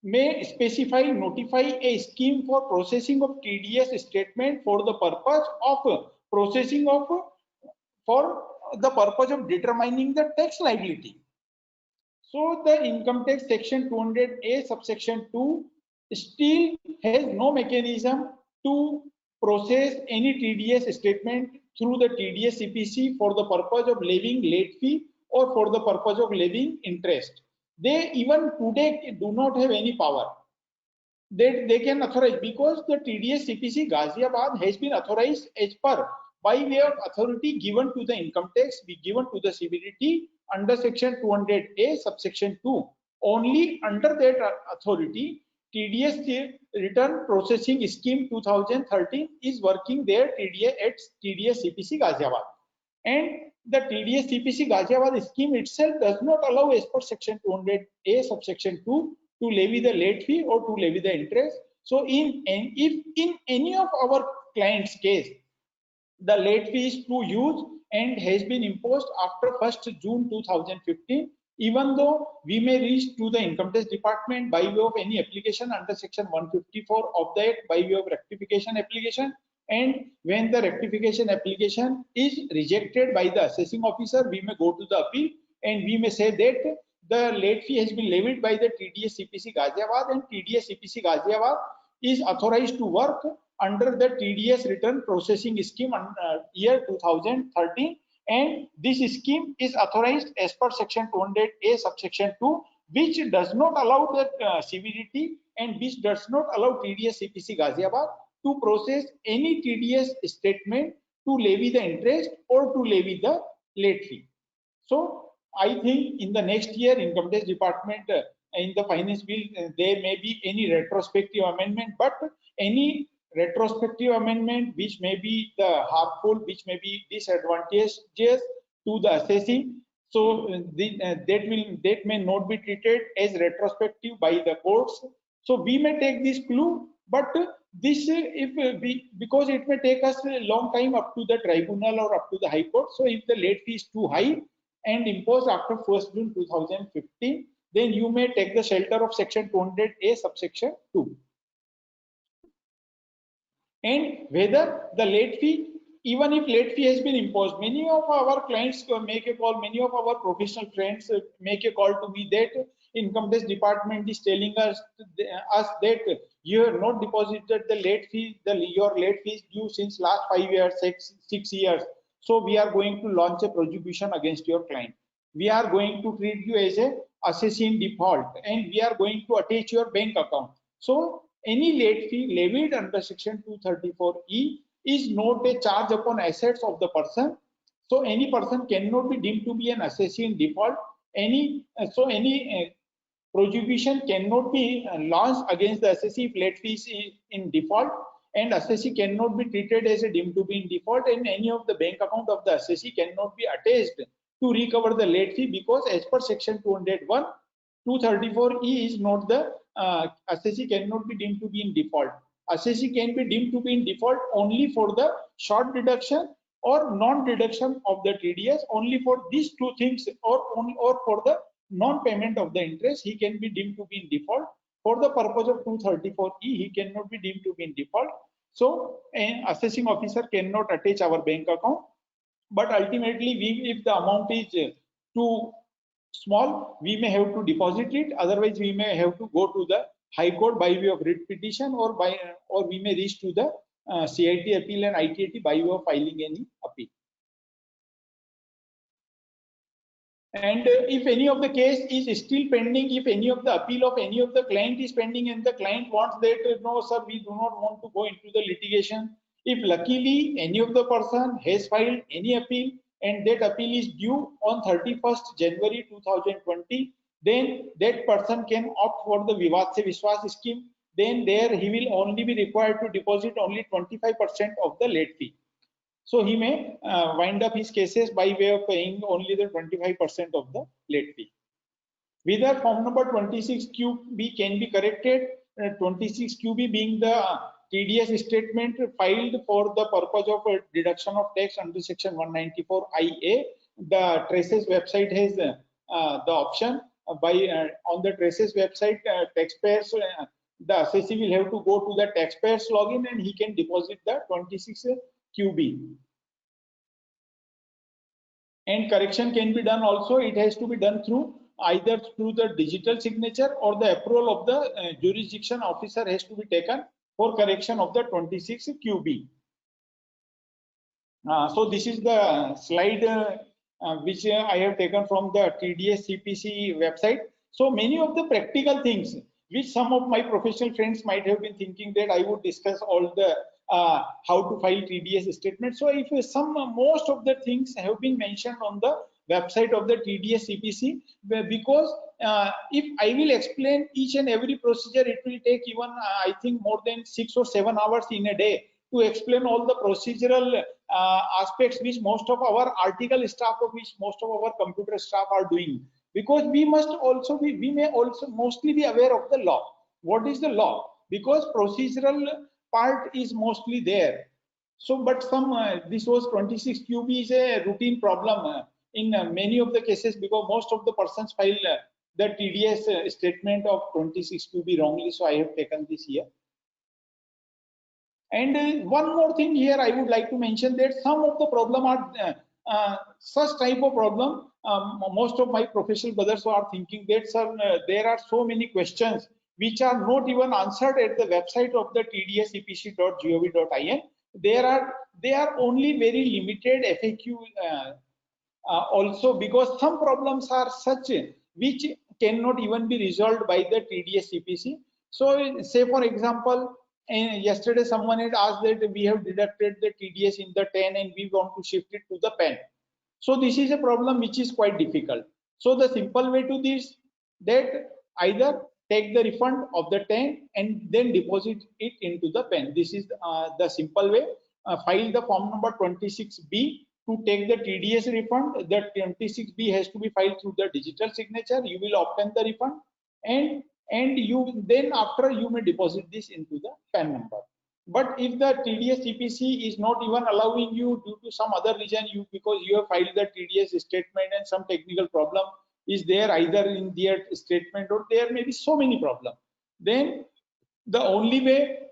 may specify, notify a scheme for processing of TDS statement for the purpose of processing of for the purpose of determining the tax liability. So the Income Tax section 200A subsection 2 still has no mechanism to process any TDS statement through the TDS CPC for the purpose of levying late fee or for the purpose of levying interest. They even today do not have any power that they can authorize, because the TDS CPC Ghaziabad has been authorized as per by way of authority given to the income tax, be given to the CBDT under section 200A subsection 2. Only under that authority, TDS return processing scheme 2013 is working there at TDS CPC Ghaziabad, and the TDS CPC Ghaziabad scheme itself does not allow as per section 200A subsection 2 to levy the late fee or to levy the interest. So if in any of our clients case the late fee is too huge and has been imposed after 1st June 2015, even though we may reach to the Income Tax Department by way of any application under section 154 of the Act by way of rectification application, and when the rectification application is rejected by the assessing officer, we may go to the appeal and we may say that the late fee has been levied by the TDS CPC Ghaziabad, and TDS CPC Ghaziabad is authorized to work under the TDS return processing scheme year 2013, and this scheme is authorized as per section 200A subsection 2, which does not allow the CVDT and which does not allow TDS CPC Ghaziabad to process any TDS statement to levy the interest or to levy the late fee. So I think in the next year, Income Tax Department in the finance bill, there may be any retrospective amendment, but any retrospective amendment which may be the harmful, which may be disadvantageous to the assessing, so that may not be treated as retrospective by the courts. So we may take this clue, but this because it may take us a long time up to the tribunal or up to the high court. So if the late fee is too high and imposed after 1st June 2015, then you may take the shelter of section 200A subsection 2. And whether the late fee, even if late fee has been imposed, many of our clients make a call, many of our professional friends make a call to me that Income Tax Department is telling us that you have not deposited the late fee, your late fee is due since last 5 years, 6 years. So we are going to launch a prosecution against your client. We are going to treat you as a assessee in default, and we are going to attach your bank account. So any late fee levied under section 234E is not a charge upon assets of the person. So any person cannot be deemed to be an assessee in default. Any prosecution cannot be launched against the assessee if late fee is in default, and assessee cannot be treated as a deemed to be in default, and any of the bank account of the assessee cannot be attached to recover the late fee, because as per section 201, 234E is not the assessee cannot be deemed to be in default. Assessee can be deemed to be in default only for the short deduction or non-deduction of the TDS. Only for these two things, or for the non-payment of the interest, he can be deemed to be in default. For the purpose of 234E, he cannot be deemed to be in default. So an assessing officer cannot attach our bank account. But ultimately, if the amount is too small, we may have to deposit it. Otherwise, we may have to go to the High Court by way of writ petition, or we may reach to the CIT appeal and ITAT by way of filing any appeal. And if any of the case is still pending, if any of the appeal of any of the client is pending and the client wants that, no sir, we do not want to go into the litigation. If luckily any of the person has filed any appeal and that appeal is due on 31st January 2020, then that person can opt for the Vivad Se Vishwas scheme. Then there he will only be required to deposit only 25% of the late fee. So he may wind up his cases by way of paying only the 25% of the late fee. Whether form number 26QB can be corrected, 26QB being the TDS statement filed for the purpose of deduction of tax under section 194IA. The Traces website has the option on the Traces website, taxpayers, the assessee will have to go to the taxpayers login and he can deposit the 26QB. And correction can be done also. It has to be done through either through the digital signature, or the approval of the jurisdiction officer has to be taken for correction of the 26QB. So this is the slide which I have taken from the TDS CPC website. So many of the practical things which some of my professional friends might have been thinking that I would discuss all the how to file TDS statement. So if most of the things have been mentioned on the website of the TDS CPC, because if I will explain each and every procedure, it will take even I think more than 6 or 7 hours in a day to explain all the procedural aspects which most of our article staff, or which most of our computer staff are doing. Because we must also be, we may also mostly be aware of the law. What is the law? Because procedural part is mostly there. So, but this was 26QB is a routine problem in many of the cases, because most of the persons file the TDS statement of 26QB wrongly. So I have taken this here. And one more thing here, I would like to mention that some of the problem are such type of problem. Most of my professional brothers are thinking that, sir, there are so many questions which are not even answered at the website of the tdsepc.gov.in. They are only very limited FAQ. Also, because some problems are such which cannot even be resolved by the TDS CPC. So, say for example, yesterday someone had asked that we have deducted the TDS in the 10 and we want to shift it to the pen. So this is a problem which is quite difficult. So the simple way to this, that either take the refund of the 10 and then deposit it into the pen. This is the simple way. File the form number 26B to take the TDS refund. The 26B has to be filed through the digital signature. You will obtain the refund, and you then after you may deposit this into the PAN number. But if the TDS CPC is not even allowing you due to some other reason, because you have filed the TDS statement and some technical problem is there either in their statement, or there may be so many problems, then the only way,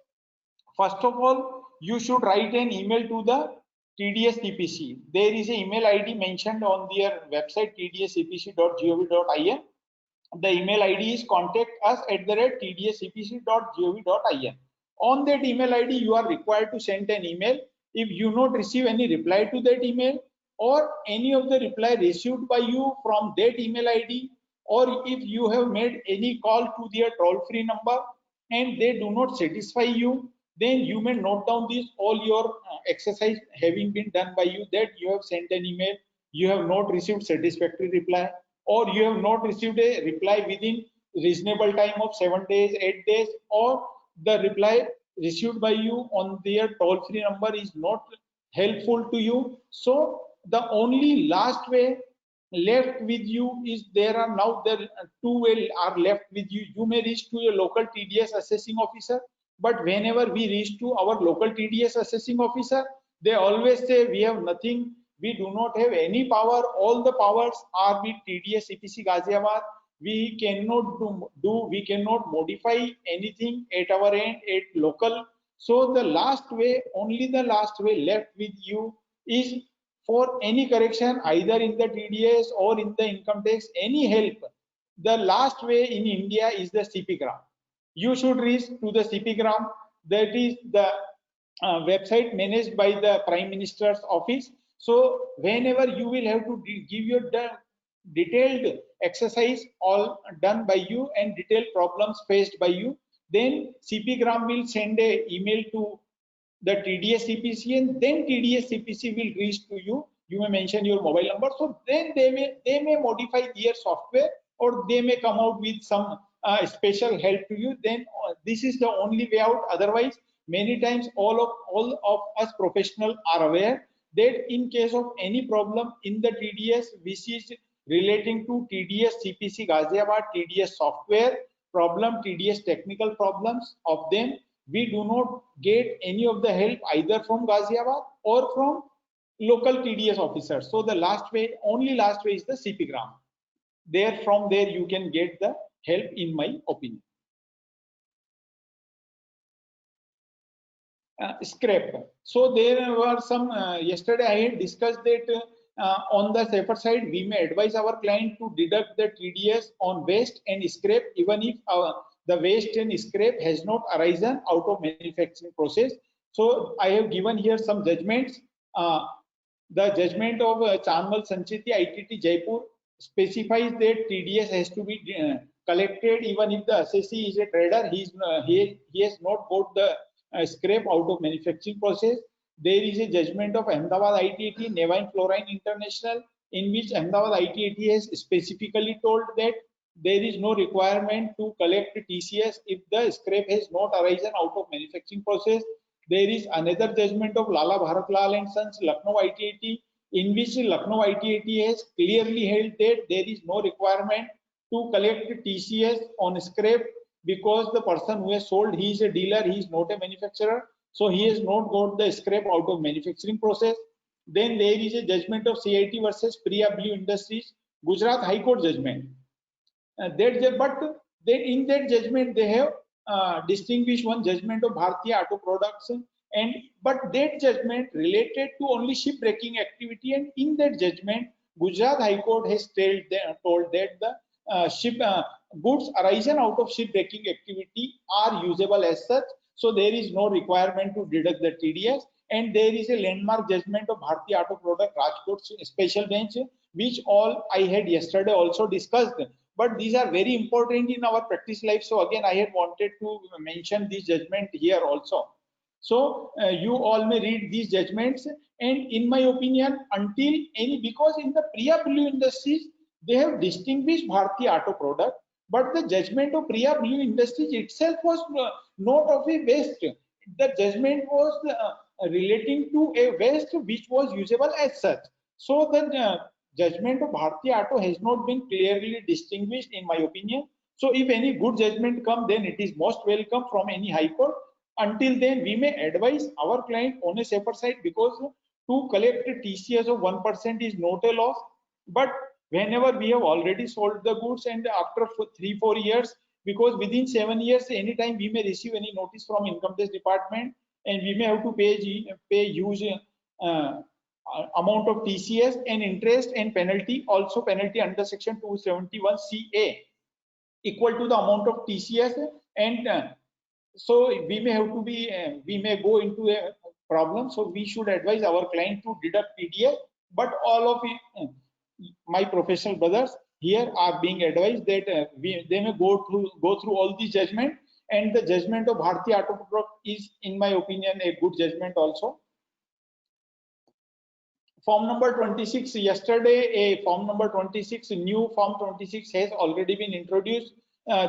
first of all, you should write an email to the TDS CPC. There is an email ID mentioned on their website, tdscpc.gov.in. The email ID is contact@tdscpc.gov.in. On that email ID, you are required to send an email. If you not receive any reply to that email, or any of the reply received by you from that email ID, or if you have made any call to their toll-free number and they do not satisfy you, then you may note down this all your exercise having been done by you, that you have sent an email, you have not received satisfactory reply, or you have not received a reply within reasonable time of 7 days, 8 days, or the reply received by you on their toll-free number is not helpful to you. So the only last way left with you is, there are now two ways are left with you. You may reach to your local TDS assessing officer, but whenever we reach to our local TDS assessing officer, they always say we have nothing, we do not have any power, all the powers are with TDS CPC Ghaziabad. We cannot we cannot modify anything at our end at local. So the last way, only the last way left with you is, for any correction either in the TDS or in the income tax, any help, the last way in India is the CP Gram. You should reach to the CP Gram, that is the website managed by the Prime Minister's office. So whenever you will have to give your detailed exercise all done by you and detailed problems faced by you, then CP Gram will send a email to the TDS CPC, and then TDS CPC will reach to you. You may mention your mobile number, so then they may modify their software, or they may come out with some special help to you. Then this is the only way out. Otherwise, many times all of us professionals are aware that in case of any problem in the TDS which is relating to TDS CPC Ghaziabad, TDS software problem, TDS technical problems of them, we do not get any of the help either from Ghaziabad or from local TDS officers. So the last way, only last way is the CP Gram. From there you can get the help, in my opinion. Scrap. So there were some, yesterday I had discussed that on the safer side, we may advise our client to deduct the TDS on waste and scrap, even if the waste and scrap has not arisen out of manufacturing process. So I have given here some judgments. The judgment of Chanmal Sancheti ITT Jaipur specifies that TDS has to be collected even if the assessee is a trader. He has not got the scrap out of manufacturing process. There is a judgment of Ahmedabad ITAT Nevine Fluorine International, in which Ahmedabad ITAT has specifically told that there is no requirement to collect TCS if the scrap has not arisen out of manufacturing process. There is another judgment of Lala Bharatlal and Sons Lucknow ITAT, in which Lucknow ITAT has clearly held that there is no requirement to collect TCS on scrap, because the person who has sold, he is a dealer, he is not a manufacturer, so he has not got the scrap out of manufacturing process. Then there is a judgment of CIT versus Priya Blue Industries, Gujarat High Court judgment. But in that judgment they have distinguished one judgment of Bhartiya Auto Products but that judgment related to only shipbreaking activity, and in that judgment Gujarat High Court has told that the goods arising out of shipbreaking activity are usable as such, so there is no requirement to deduct the TDS. And there is a landmark judgment of Bharti Auto Product Rajkot special bench, which all I had yesterday also discussed, but these are very important in our practice life, so again I had wanted to mention this judgment here also. So you all may read these judgments, and in my opinion, until any, because in the Priya Blue Industries they have distinguished Bharti Auto Product, but the judgment of Priya Blue Industries itself was not of a waste. The judgment was relating to a waste which was usable as such. So the judgment of Bharti Auto has not been clearly distinguished in my opinion. So if any good judgment come, then it is most welcome from any high court. Until then, we may advise our client on a safer side, because to collect a TCS of 1% is not a loss. But whenever we have already sold the goods, and after 3-4 years, because within 7 years, anytime we may receive any notice from Income Tax Department, and we may have to pay huge amount of TCS and interest and penalty, also penalty under section 271CA equal to the amount of TCS, and so we may have to be, we may go into a problem. So we should advise our client to deduct TDS. But all of my professional brothers here are being advised that they may go through all the judgment, and the judgment of Bharti Auto Product is, in my opinion, a good judgment also. Form number 26, yesterday a form number 26, new form 26 has already been introduced.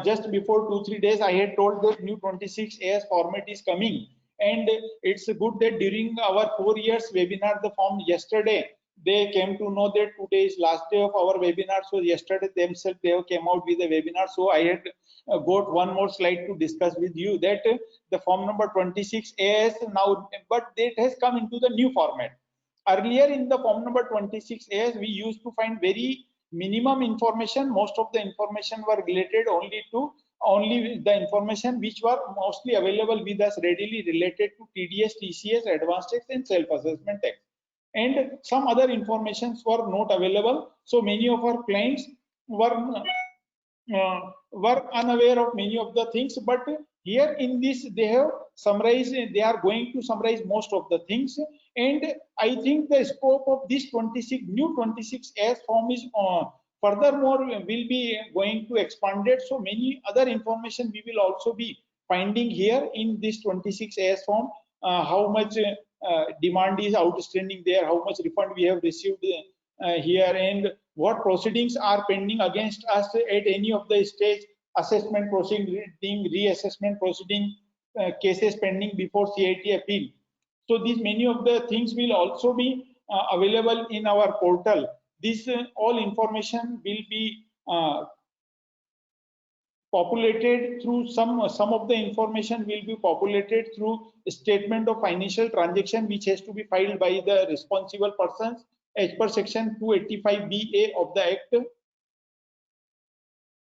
Just before 2-3 days I had told that new 26 AS format is coming, and it's good that during our 4 years webinar, the form yesterday they came to know that today is last day of our webinar. So yesterday themselves they have came out with a webinar. So I had got one more slide to discuss with you, that the form number 26 AS now, but it has come into the new format. Earlier in the form number 26 AS, we used to find very minimum information. Most of the information were related only the information which were mostly available with us readily related to TDS, TCS, advanced tax and self-assessment tax. And some other informations were not available. So many of our clients were unaware of many of the things, but here in this they have summarized, they are going to summarize most of the things, and I think the scope of this new 26 AS form is furthermore will be going to expand it. So many other information we will also be finding here in this 26 AS form, how much demand is outstanding there, how much refund we have received here, and what proceedings are pending against us at any of the stage, assessment proceeding, reassessment proceeding, cases pending before CIT appeal. So these many of the things will also be available in our portal. This all information will be populated through some of the information will be populated through statement of financial transaction, which has to be filed by the responsible persons as per section 285BA of the Act.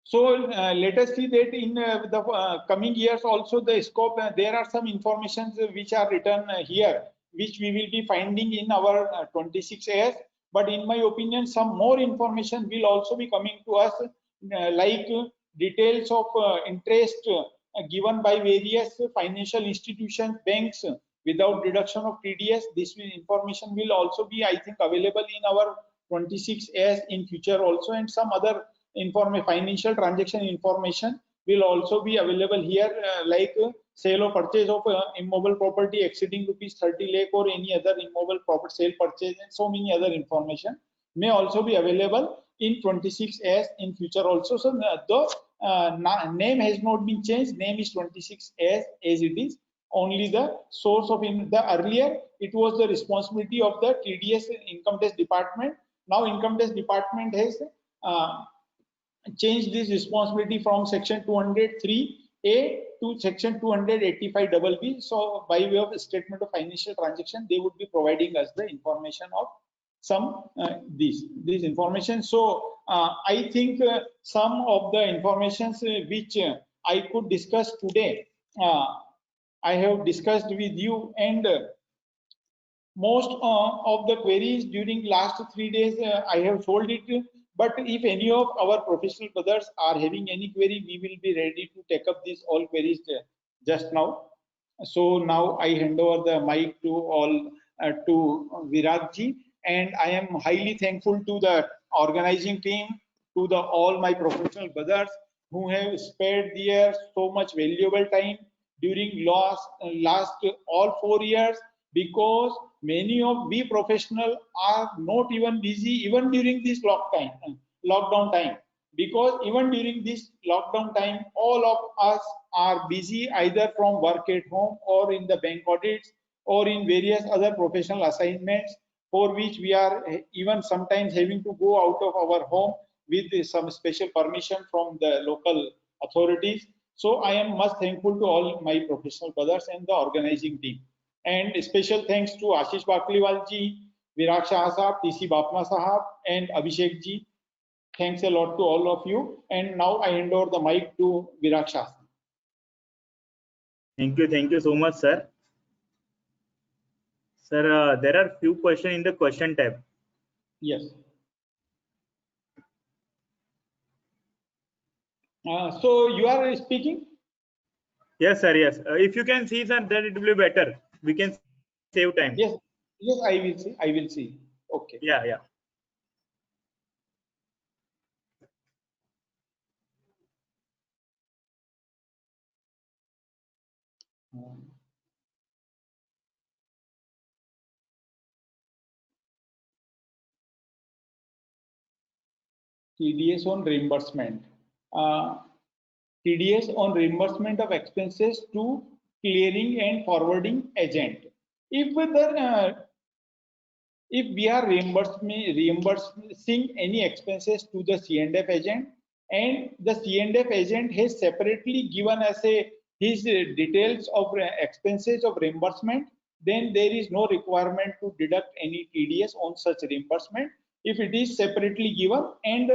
So let us see that in the coming years also the scope, there are some informations which are written here, which we will be finding in our 26 AS. But in my opinion, some more information will also be coming to us, like details of interest given by various financial institutions, banks, without deduction of TDS. This information will also be, I think, available in our 26 AS in future also, and some other financial transaction information will also be available here, like sale or purchase of immobile property exceeding rupees 30 lakh or any other immobile property sale, purchase, and so many other information may also be available in 26 AS in future also. So the name has not been changed, name is 26 AS as it is. Only the source of the earlier it was the responsibility of the TDS Income Tax Department. Now Income Tax Department has changed this responsibility from section 203A to section 285BB. So by way of statement of financial transaction, they would be providing us the information of some this information. So I think some of the informations which I could discuss today, I have discussed with you, and most of the queries during last 3 days I have told it. But if any of our professional brothers are having any query, we will be ready to take up these all queries just now. So now I hand over the mic to all to Virag ji, and I am highly thankful to the organizing team, to the all my professional brothers who have spared their so much valuable time during last all 4 years, because many of we professional are not even busy even during this lockdown time, because even during this lockdown time all of us are busy either from work at home or in the bank audits or in various other professional assignments, for which we are even sometimes having to go out of our home with some special permission from the local authorities. So I am much thankful to all my professional brothers and the organizing team. And special thanks to Ashish Bakliwal ji, Virag Shah Sahab, TC Bapna Sahab, and Abhishek ji. Thanks a lot to all of you. And now I hand over the mic to Virag Shah. Thank you so much, sir. Sir, there are few questions in the question tab. Yes. So you are speaking? Yes, sir. Yes. If you can see, sir, then it will be better. We can save time. Yes. Yes, I will see. I will see. Okay. Yeah. TDS on reimbursement. TDS on reimbursement of expenses to clearing and forwarding agent. If we are reimbursing any expenses to the C&F agent, and the C&F agent has separately given us his details of expenses of reimbursement, then there is no requirement to deduct any TDS on such reimbursement if it is separately given, and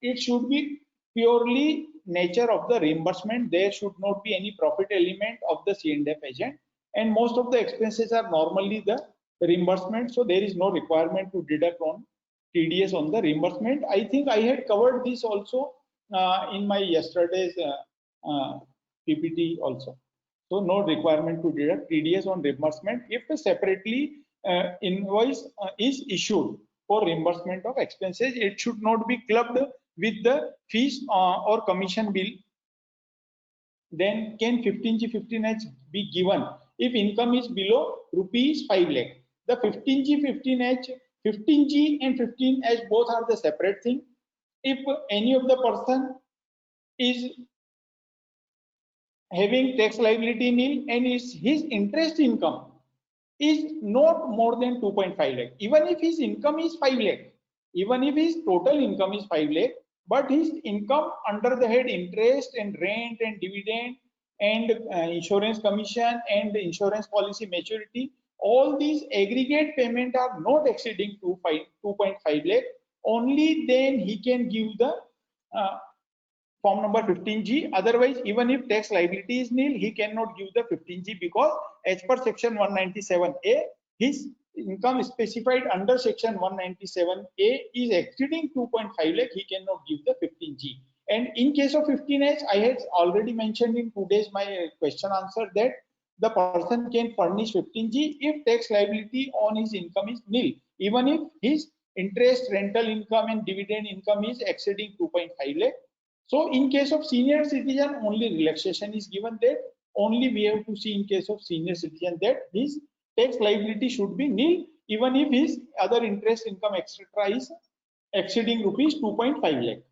it should be purely nature of the reimbursement. There should not be any profit element of the C&F agent, and most of the expenses are normally the reimbursement, so there is no requirement to deduct on TDS on the reimbursement. I think I had covered this also in my yesterday's PPT also. So no requirement to deduct TDS on reimbursement if a separately invoice is issued for reimbursement of expenses. It should not be clubbed with the fees or commission bill. Then can 15G 15H be given if income is below rupees 5 lakh? The 15G 15H, 15G and 15H both are the separate thing. If any of the person is having tax liability nil and his interest income is not more than 2.5 lakh, even if his income is 5 lakh, even if his total income is 5 lakh, but his income under the head interest and rent and dividend and insurance commission and insurance policy maturity, all these aggregate payment are not exceeding 2.5 lakh, only then he can give the form number 15G. Otherwise, even if tax liability is nil, he cannot give the 15G, because as per section 197A, his income specified under section 197A is exceeding 2.5 lakh, he cannot give the 15G. And in case of 15H, I had already mentioned in today's my question answer that the person can furnish 15G if tax liability on his income is nil, even if his interest, rental income and dividend income is exceeding 2.5 lakh. So in case of senior citizen, only relaxation is given there. Only we have to see in case of senior citizen that his tax liability should be nil, even if his other interest, income, etc. is exceeding rupees 2.5 lakh.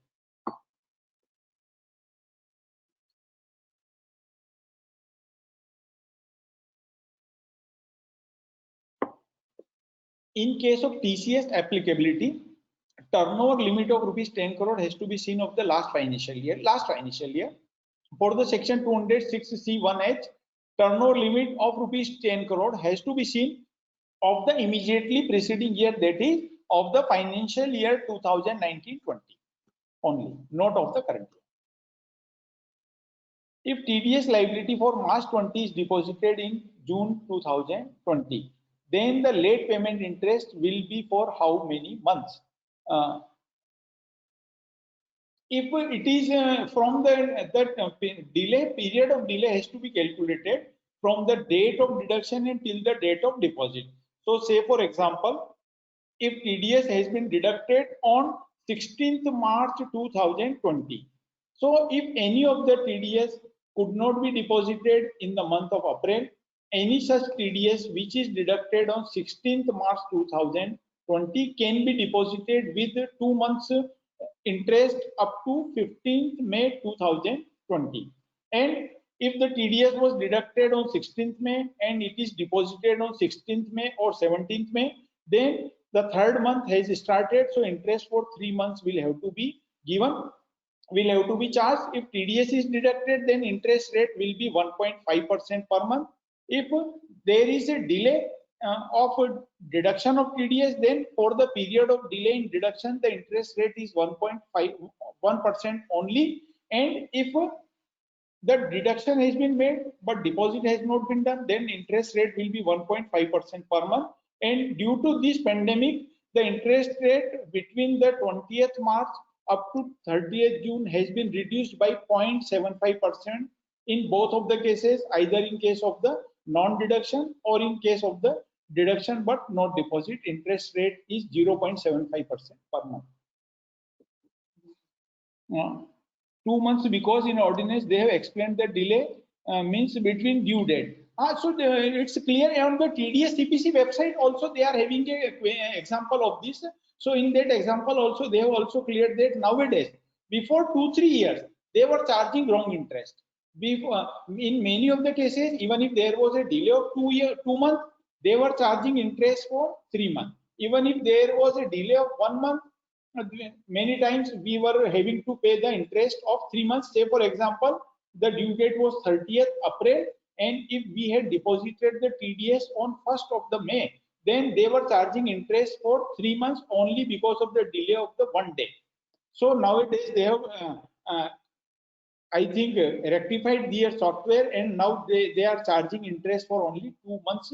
In case of TCS applicability, turnover limit of rupees 10 crore has to be seen of the last financial year. For the section 206C1H, turnover limit of rupees 10 crore has to be seen of the immediately preceding year, that is of the financial year 2019-20 only, not of the current if TDS liability for March 20 is deposited in June 2020, then the late payment interest will be for how many months? If it is from the delay, period of delay has to be calculated from the date of deduction until the date of deposit. So say for example, if TDS has been deducted on 16th March 2020. So if any of the TDS could not be deposited in the month of April, any such TDS which is deducted on 16th March 2020 can be deposited with 2 months interest up to 15th May 2020. And if the TDS was deducted on 16th May and it is deposited on 16th May or 17th May, then the third month has started, so interest for 3 months will have to be given, will have to be charged. If TDS is deducted, then interest rate will be 1.5% per month. If there is a delay of deduction of TDS, then for the period of delay in deduction, the interest rate is 1.51% only. And if the deduction has been made but deposit has not been done, then interest rate will be 1.5% per month. And due to this pandemic, the interest rate between the 20th March up to 30th June has been reduced by 0.75% in both of the cases, either in case of the non-deduction or in case of the deduction but not deposit. Interest rate is 0.75% per month. 2 months, because in ordinance they have explained that delay means between due date. So it's clear on the TDS CPC website also they are having a example of this. So in that example also they have also cleared that nowadays before 2-3 years they were charging wrong interest. Before, in many of the cases, even if there was a delay of 2 months, they were charging interest for 3 months. Even if there was a delay of 1 month, many times we were having to pay the interest of 3 months. Say for example, the due date was 30th April, and if we had deposited the TDS on 1st of the May, then they were charging interest for 3 months only because of the delay of the 1 day. So nowadays they have I think rectified their software, and now they are charging interest for only 2 months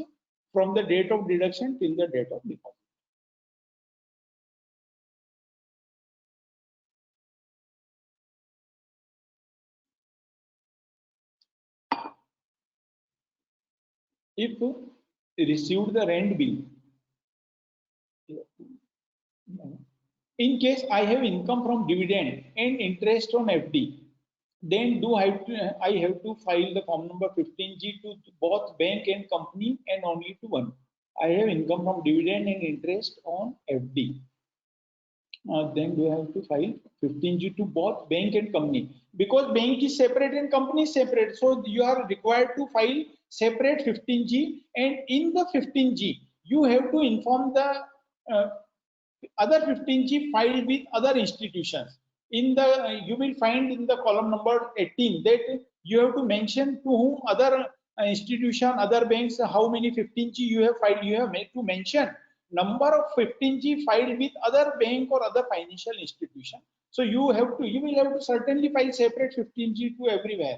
from the date of deduction till the date of deposit. If received the rent bill, in case I have income from dividend and interest on FD, then I have to file the form number 15G to both bank and company and only to one. I have income from dividend and interest on FD. Then do I have to file 15G to both bank and company, because bank is separate and company is separate. So you are required to file separate 15G, and in the 15G you have to inform the other 15G filed with other institutions. In the you will find in the column number 18 that you have to mention to whom other institution, other banks, how many 15G you have filed. You have to mention number of 15G filed with other bank or other financial institution. So you will have to certainly file separate 15G to everywhere.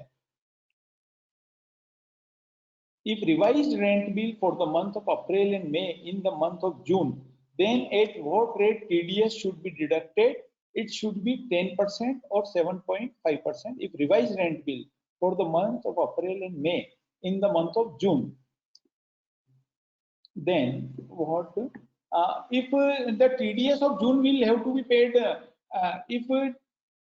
If revised rent bill for the month of April and May in the month of June, then at what rate TDS should be deducted? It should be 10% or 7.5%. If revised rent bill for the month of April and May in the month of June, then what? If the TDS of June will have to be paid, if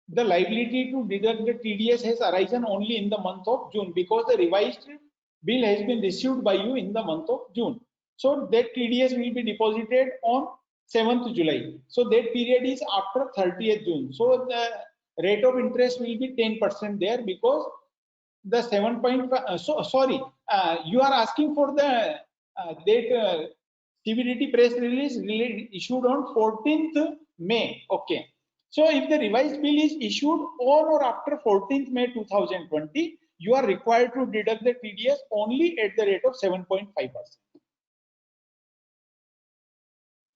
the liability to deduct the TDS has arisen only in the month of June, because the revised bill has been received by you in the month of June. So that TDS will be deposited on 7th July. So that period is after 30th June. So the rate of interest will be 10% there, because the 7.5. So sorry, you are asking for the that CBDT press release issued on 14th May. Okay. So if the revised bill is issued on or after 14th May 2020, you are required to deduct the TDS only at the rate of 7.5%.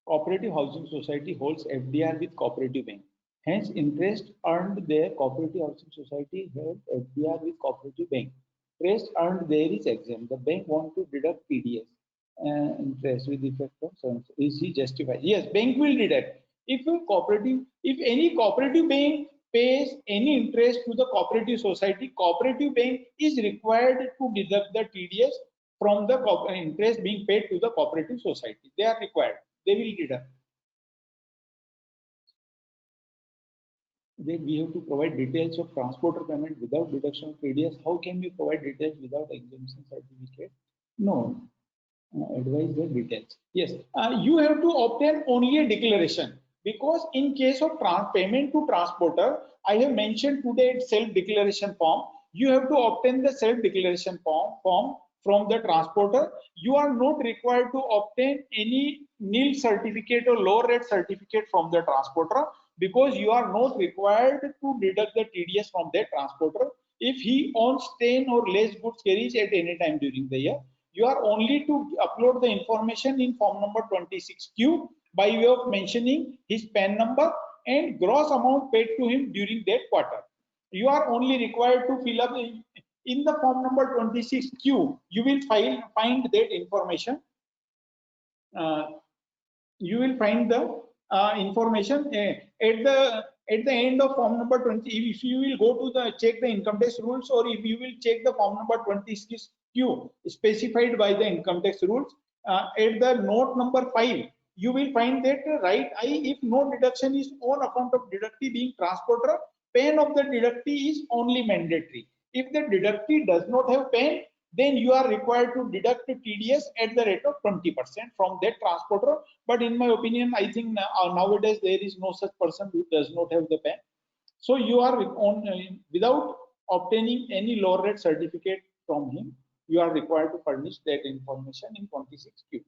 Cooperative Housing Society holds FDR with Cooperative Bank. Hence, interest earned there, cooperative housing society held FDR with cooperative bank. Interest earned there is exempt. The bank want to deduct TDS interest with effect of 7. Is he justified? Yes, bank will deduct. If any cooperative bank pays any interest to the cooperative society, cooperative bank is required to deduct the TDS from the interest being paid to the cooperative society. They are required. They will deduct. Then we have to provide details of transporter payment without deduction of TDS. How can we provide details without exemption certificate? No. Advise the details. Yes, you have to obtain only a declaration, because in case of payment to transporter, I have mentioned today self-declaration form. You have to obtain the self-declaration form from the transporter. You are not required to obtain any nil certificate or low rate certificate from the transporter, because you are not required to deduct the TDS from the transporter if he owns 10 or less goods carriage at any time during the year. You are only to upload the information in form number 26Q by way of mentioning his PAN number and gross amount paid to him during that quarter. You are only required to fill up in the form number 26Q. You will find that information. You will find the information at the end of form number 20. If you will go to check the income tax rules, or if you will check the form number 26Q specified by the income tax rules, at the note number 5, you will find that right I, if no deduction is on account of deductee being transporter, PAN of the deductee is only mandatory. If the deductee does not have PAN, then you are required to deduct TDS at the rate of 20% from that transporter. But in my opinion, I think nowadays there is no such person who does not have the PAN. So you are without obtaining any low rate certificate from him, you are required to furnish that information in 26Q.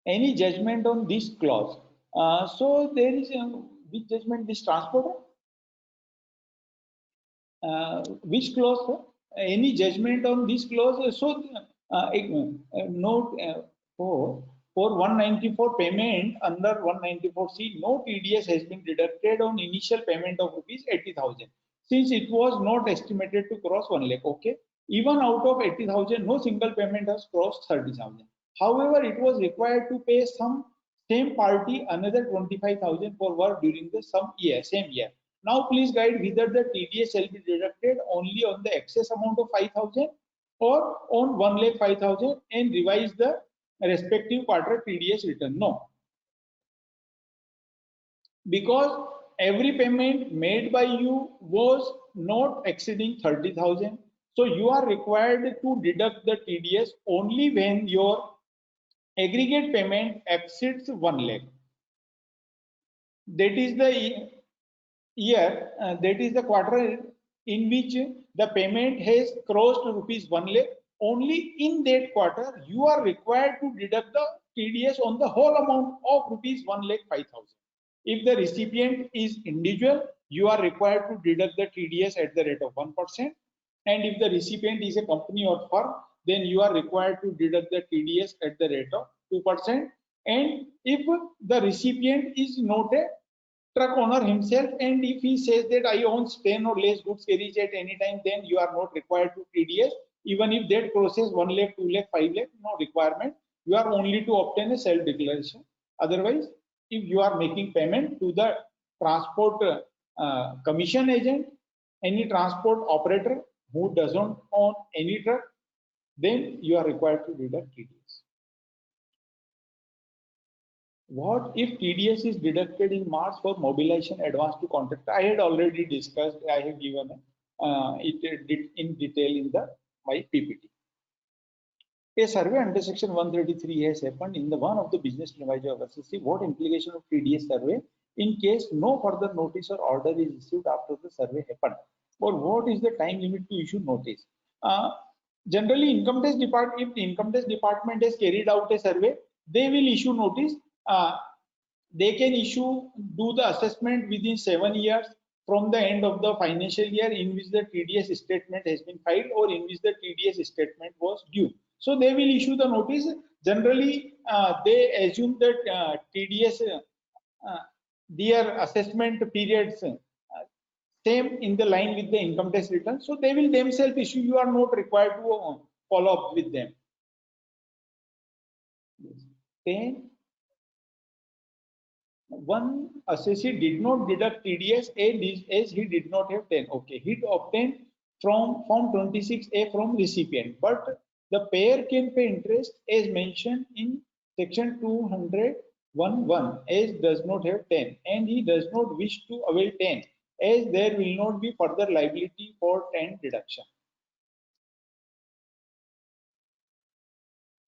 Any judgment on this clause? So there is which judgment? This transporter? Which clause, sir? Any judgment on this clause? So note 4 for 194 payment under 194C, no TDS has been deducted on initial payment of rupees 80,000, since it was not estimated to cross 1 lakh. Okay, even out of 80,000, no single payment has crossed 30,000. However, it was required to pay same party another 25,000 for work during the same year. Now please guide whether the TDS shall be deducted only on the excess amount of 5,000 or on 1,05,000 and revise the respective quarter TDS return. No, because every payment made by you was not exceeding 30,000. So you are required to deduct the TDS only when your aggregate payment exceeds 1 lakh. That is the year, that is the quarter in which the payment has crossed rupees 1 lakh. Only in that quarter you are required to deduct the TDS on the whole amount of rupees 1,05,000. If the recipient is individual, you are required to deduct the TDS at the rate of 1%, and if the recipient is a company or firm, then you are required to deduct the TDS at the rate of 2%. And if the recipient is not a truck owner himself, and if he says that I own 10 or less goods carriage at any time, then you are not required to TDS. Even if that crosses 1 lakh, 2 lakh, 5 lakh, no requirement. You are only to obtain a self declaration. Otherwise, if you are making payment to the transport commission agent, any transport operator who doesn't own any truck, then you are required to deduct TDS. What if TDS is deducted in March for mobilization advance to contractor? I had already discussed. I have given it in detail in my PPT. A survey under section 133 has happened in the one of the business advisor of SSC. What implication of TDS survey in case no further notice or order is issued after the survey happened? Or what is the time limit to issue notice? Generally, income tax department, if the income tax department has carried out a survey, they will issue notice. They can do the assessment within 7 years from the end of the financial year in which the TDS statement has been filed or in which the TDS statement was due. So they will issue the notice. Generally, they assume that TDS, their assessment periods same in the line with the income tax return, so they will themselves issue. You are not required to follow up with them. Then one assessee did not deduct TDS as he did not have 10. Okay, he obtained from Form 26A from recipient, but the payer can pay interest as mentioned in section 201(1) as does not have 10, and he does not wish to avail 10 as there will not be further liability for 10 deduction.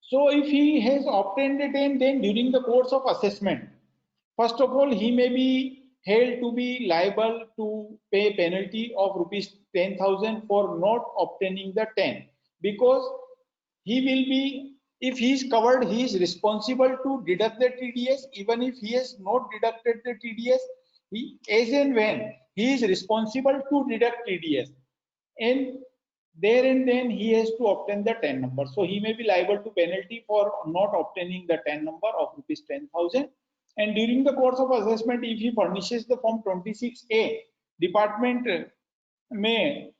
So if he has obtained the 10, then during the course of assessment, first of all, he may be held to be liable to pay penalty of rupees 10,000 for not obtaining the 10, because he will be, if he is covered, he is responsible to deduct the TDS. Even if he has not deducted the TDS, he, as and when he is responsible to deduct TDS, and there and then he has to obtain the 10 number. So he may be liable to penalty for not obtaining the 10 number of rupees 10,000. And during the course of assessment, if he furnishes the Form 26A, department may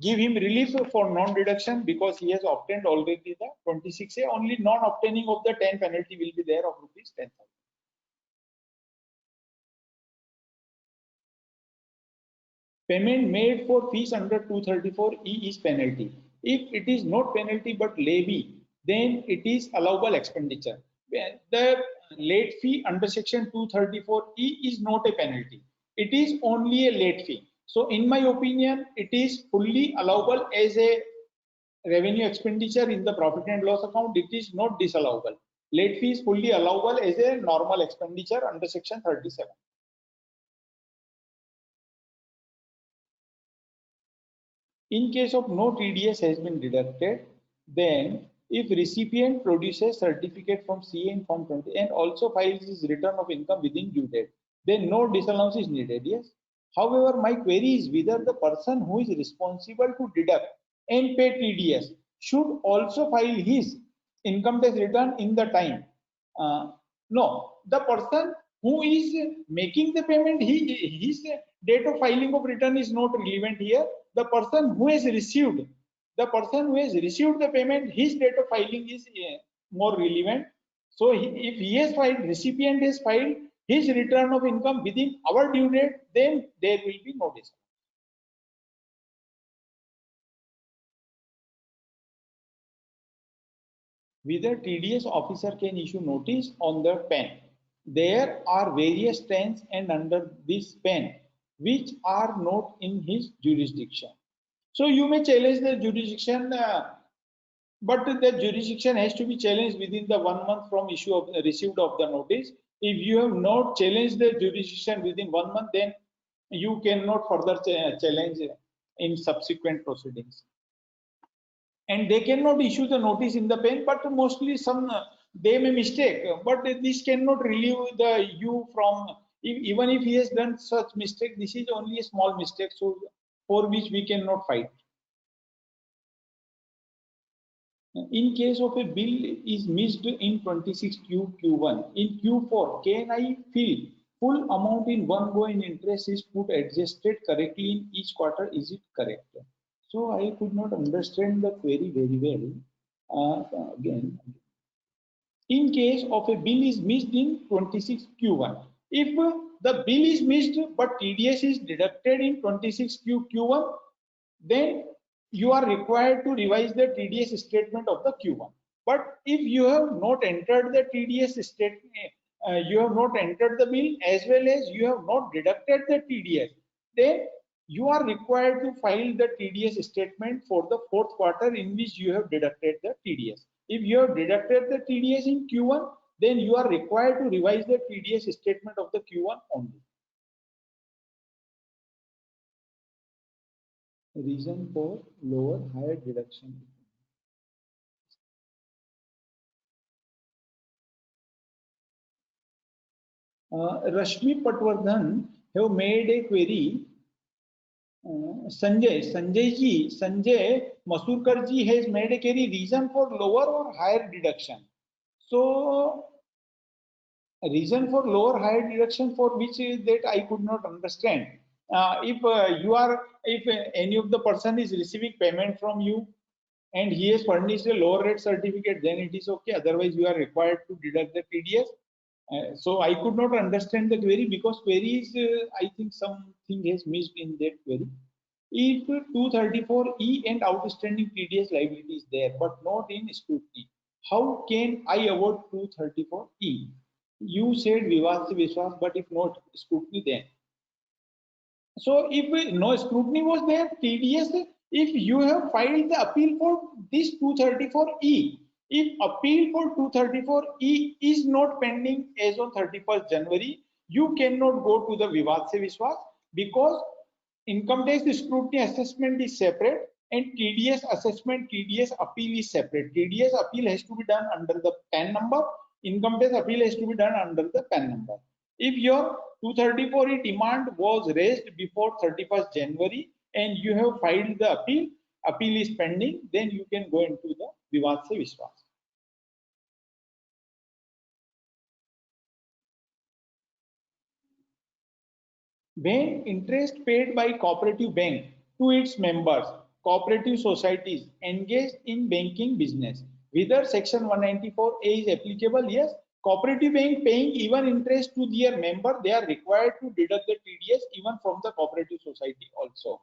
give him relief for non-deduction because he has obtained already the 26A. Only non-obtaining of the 10 penalty will be there of rupees 10,000. Payment made for fees under 234E is penalty. If it is not penalty but levy, then it is allowable expenditure. The late fee under section 234E is not a penalty. It is only a late fee. So in my opinion, it is fully allowable as a revenue expenditure in the profit and loss account. It is not disallowable. Late fee is fully allowable as a normal expenditure under section 37. In case of no TDS has been deducted, then if recipient produces certificate from CA in Form 20 and also files his return of income within due date, then no disallowance is needed. Yes. However, my query is whether the person who is responsible to deduct and pay TDS should also file his income tax return in the time. No, the person who is making the payment, his date of filing of return is not relevant here. The person who has received, the payment, his date of filing is more relevant. So if he has filed, recipient has filed his return of income within our due date, then there will be no disallowance. Whether TDS officer can issue notice on the pen. There are various TENs and under this pen which are not in his jurisdiction. So you may challenge the jurisdiction, but the jurisdiction has to be challenged within the 1 month from issue of received of the notice. If you have not challenged the jurisdiction within 1 month, then you cannot further challenge in subsequent proceedings. And they cannot issue the notice in the pen, but mostly some they may mistake, but this cannot relieve the you from, even if he has done such mistake, this is only a small mistake, so for which we cannot fight. In case of a bill is missed in 26Q1, in Q4, can I feel full amount in one go in interest is put adjusted correctly in each quarter? Is it correct? So I could not understand the query very well. Again, in case of a bill is missed in 26Q1, if the bill is missed but TDS is deducted in 26Q1, then you are required to revise the TDS statement of the Q1. But if you have not entered the TDS statement, you have not entered the bill as well as you have not deducted the TDS, then you are required to file the TDS statement for the 4th quarter in which you have deducted the TDS. If you have deducted the TDS in Q1, then you are required to revise the TDS statement of the Q1 only. Reason for lower higher deduction. Rashmi Patwardhan have made a query. Sanjay Masurkar ji has made a query, reason for lower or higher deduction. So reason for lower higher deduction for which that I could not understand. If any of the person is receiving payment from you and he has furnished a lower rate certificate, then it is okay. Otherwise, you are required to deduct the TDS. So I could not understand the query because query is, I think something has missed in that query. If 234E and outstanding TDS liability is there, but not in scrutiny, how can I avoid 234E? You said Vivad se Vishwas, but if not scrutiny, then. So if no scrutiny was there, TDS, if you have filed the appeal for this 234E, if appeal for 234E is not pending as on 31st January, you cannot go to the Vivad se Vishwas because income tax scrutiny assessment is separate and TDS assessment, TDS appeal is separate. TDS appeal has to be done under the PAN number. Income tax appeal has to be done under the PAN number. If your 234E demand was raised before 31st January and you have filed the appeal, appeal is pending, then you can go into the Vivad se Vishwas. When interest paid by cooperative bank to its members, cooperative societies engaged in banking business, whether section 194A is applicable? Yes. Cooperative bank paying even interest to their member, they are required to deduct the TDS even from the cooperative society also.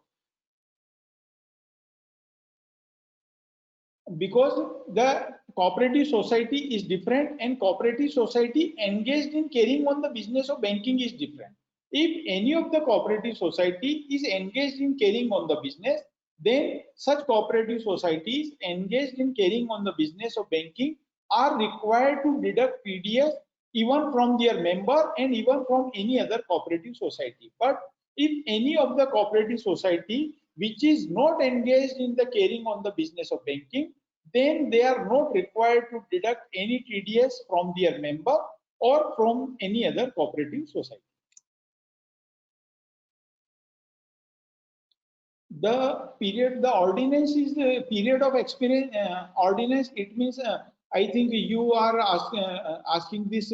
Because the cooperative society is different and cooperative society engaged in carrying on the business of banking is different. If any of the cooperative society is engaged in carrying on the business, then such cooperative societies engaged in carrying on the business of banking are required to deduct TDS even from their member and even from any other cooperative society. But if any of the cooperative society which is not engaged in the carrying on the business of banking, then they are not required to deduct any TDS from their member or from any other cooperative society. The period, the ordinance is the period of experience. Ordinance, it means I think you are asking this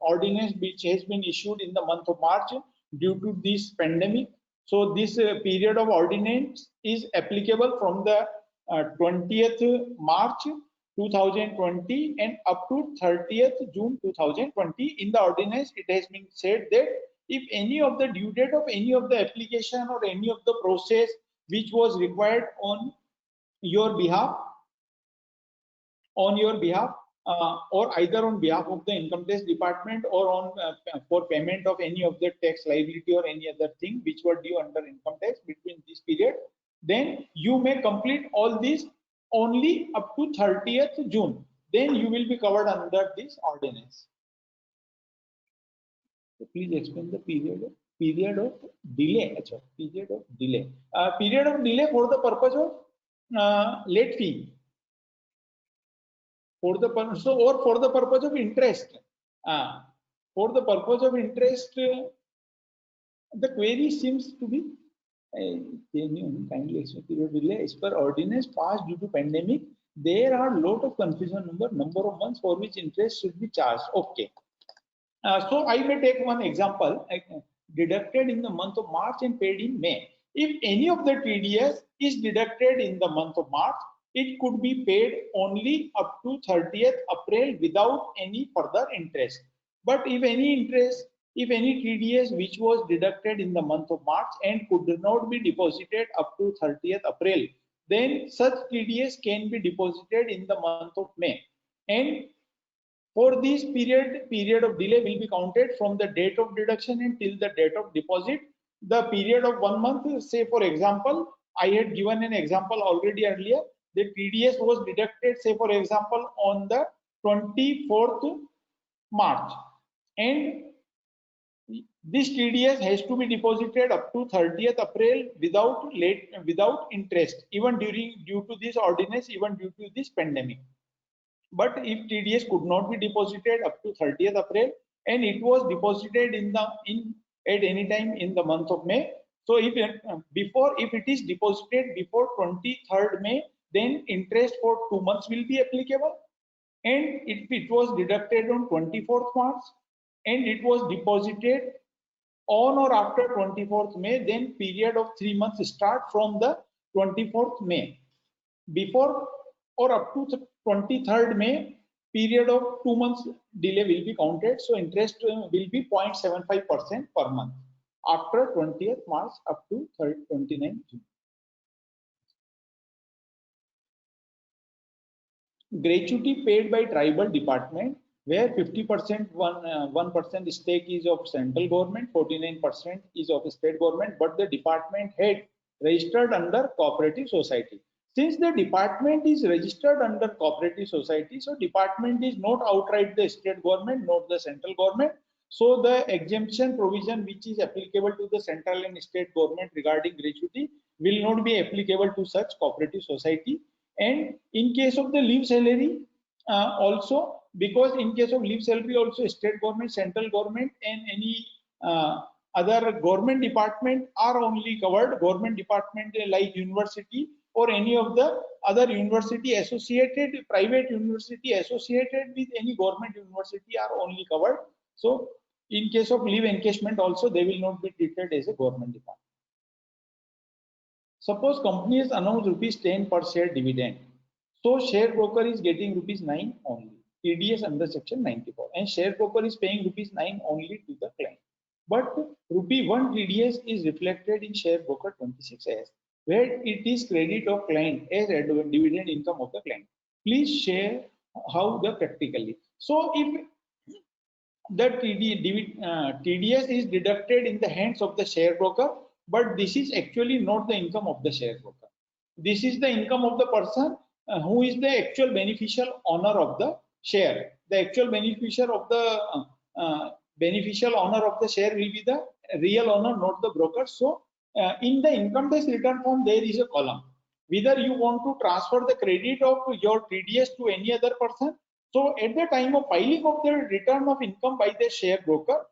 ordinance which has been issued in the month of March due to this pandemic. So this period of ordinance is applicable from the 20th March 2020 and up to 30th June 2020. In the ordinance, it has been said that if any of the due date of any of the application or any of the process which was required on your behalf, or either on behalf of the income tax department or on for payment of any of the tax liability or any other thing which were due under income tax between this period, then you may complete all this only up to 30th June. Then you will be covered under this ordinance. So please explain the period of delay. Period of delay. Period of delay for the purpose of late fee. For the purpose or for the purpose of interest. For the purpose of interest, the query seems to be kindly explain period delay as per ordinance passed due to pandemic. There are lot of confusion number of months for which interest should be charged. Okay. So I may take one example, deducted in the month of March and paid in May. If any of the TDS is deducted in the month of March, it could be paid only up to 30th April without any further interest. But if any TDS which was deducted in the month of March and could not be deposited up to 30th April, then such TDS can be deposited in the month of May. And for this period of delay will be counted from the date of deduction until the date of deposit. The period of 1 month, say for example, I had given an example already earlier. The TDS was deducted, say for example, on the 24th March, and this TDS has to be deposited up to 30th April without interest, even due to this ordinance, even due to this pandemic. But if TDS could not be deposited up to 30th April and it was deposited at any time in the month of May, so if it is deposited before 23rd May, then interest for 2 months will be applicable. And if it was deducted on 24th March, and it was deposited on or after 24th May, then period of 3 months start from the 24th May. Before or up to 23rd May, period of 2 months delay will be counted. So interest will be 0.75% per month after 20th March up to 29th June. Gratuity paid by tribal department, where 50% 1% stake is of central government, 49% is of state government, but the department head registered under cooperative society. Since the department is registered under cooperative society, so department is not outright the state government, not the central government. So the exemption provision which is applicable to the central and state government regarding gratuity will not be applicable to such cooperative society. And in case of the leave salary also, because in case of leave salary also state government, central government and any other government department are only covered. Government department like university or any of the other university associated, private university associated with any government university are only covered. So in case of leave encashment also, they will not be treated as a government department. Suppose company has announced ₹10 per share dividend. So share broker is getting ₹9 only. TDS under section 94, and share broker is paying ₹9 only to the client. But ₹1 TDS is reflected in share broker 26S, where it is credit of client as dividend income of the client. Please share how the practically. So if the TDS is deducted in the hands of the share broker, but this is actually not the income of the share broker. This is the income of the person who is the actual beneficial owner of the share. The actual beneficial of the beneficial owner of the share will be the real owner, not the broker. So in the income tax return form, there is a column. Whether you want to transfer the credit of your TDS to any other person. So at the time of filing of the return of income by the share broker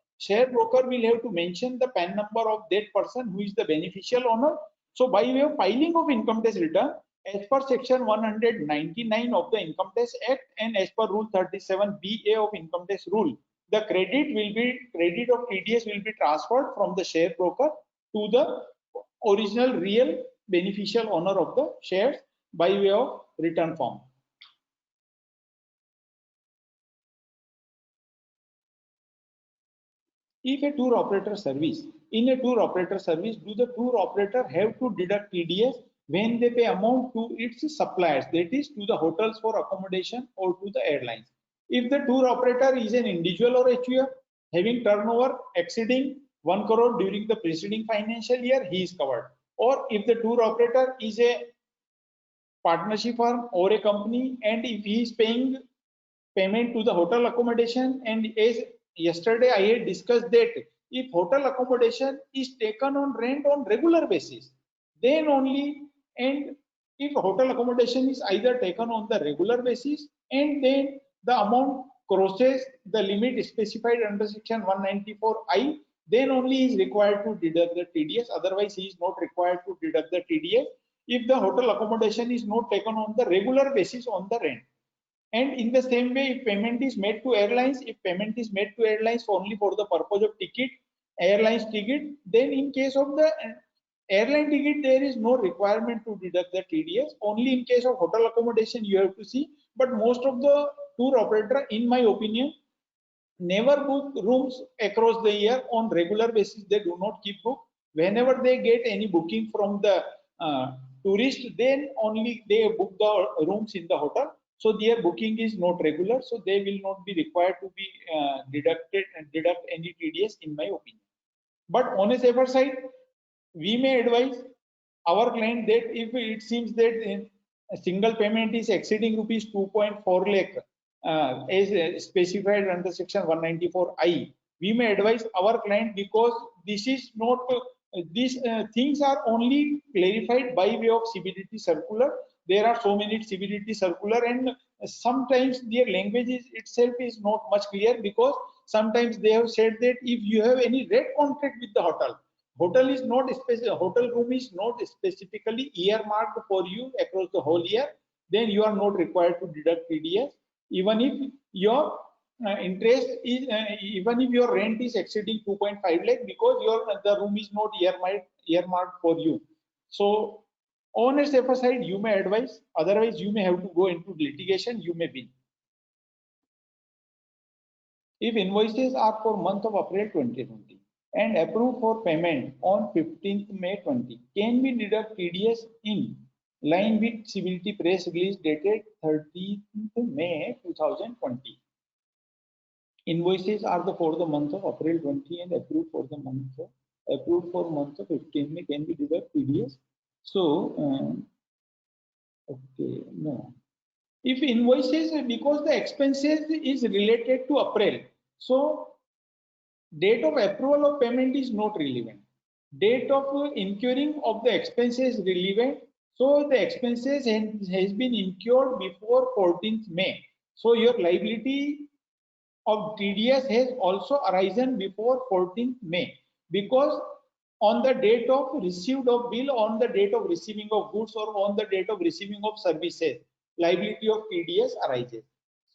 will have to mention the PAN number of that person who is the beneficial owner. So by way of filing of income tax return, as per section 199 of the Income Tax Act and as per rule 37BA of income tax rule, the credit of TDS will be transferred from the share broker to the original real beneficial owner of the shares by way of return form. If a tour operator service, in a tour operator service, do the tour operator have to deduct TDS when they pay amount to its suppliers, that is to the hotels for accommodation or to the airlines? If the tour operator is an individual or HUF having turnover exceeding 1 crore during the preceding financial year, he is covered. Or if the tour operator is a partnership firm or a company, and if he is paying payment to the hotel accommodation, and as yesterday I had discussed that if hotel accommodation is taken on rent on regular basis, then only, and if hotel accommodation is either taken on the regular basis and then the amount crosses the limit specified under section 194I, then only he is required to deduct the TDS. Otherwise he is not required to deduct the TDS if the hotel accommodation is not taken on the regular basis on the rent. And in the same way, if payment is made to airlines, only for the purpose of airlines ticket, then in case of the airline ticket, there is no requirement to deduct the TDS. Only in case of hotel accommodation, you have to see. But most of the tour operator, in my opinion, never book rooms across the year on regular basis. They do not keep book. Whenever they get any booking from the tourist, then only they book the rooms in the hotel. So their booking is not regular, so they will not be required to be deduct any TDS, in my opinion. But on a safer side, we may advise our client that if it seems that a single payment is exceeding rupees 2.4 lakh as specified under section 194I, we may advise our client, because this is not these things are only clarified by way of CBDT circular. There are so many CBDT circular, and sometimes their language itself is not much clear, because sometimes they have said that if you have any rate contract with the hotel is not hotel room is not specifically earmarked for you across the whole year, then you are not required to deduct TDS, even if your interest is even if your rent is exceeding 2.5 lakh, because the room is not earmarked for you. So on a safer side, you may advise. Otherwise, you may have to go into litigation. You may win. If invoices are for month of April 2020 and approved for payment on 15th May 20, can we deduct TDS in line with CBDT press release dated 13th May 2020? Invoices are for the month of April 20 and approved for month of 15 May. Can we deduct TDS? So, okay, no. If invoices, because the expenses is related to April, so date of approval of payment is not relevant. Date of incurring of the expenses relevant. So the expenses has been incurred before 14th May. So your liability of TDS has also arisen before 14th May, because on the date of receipt of bill, on the date of receiving of goods, or on the date of receiving of services, liability of TDS arises.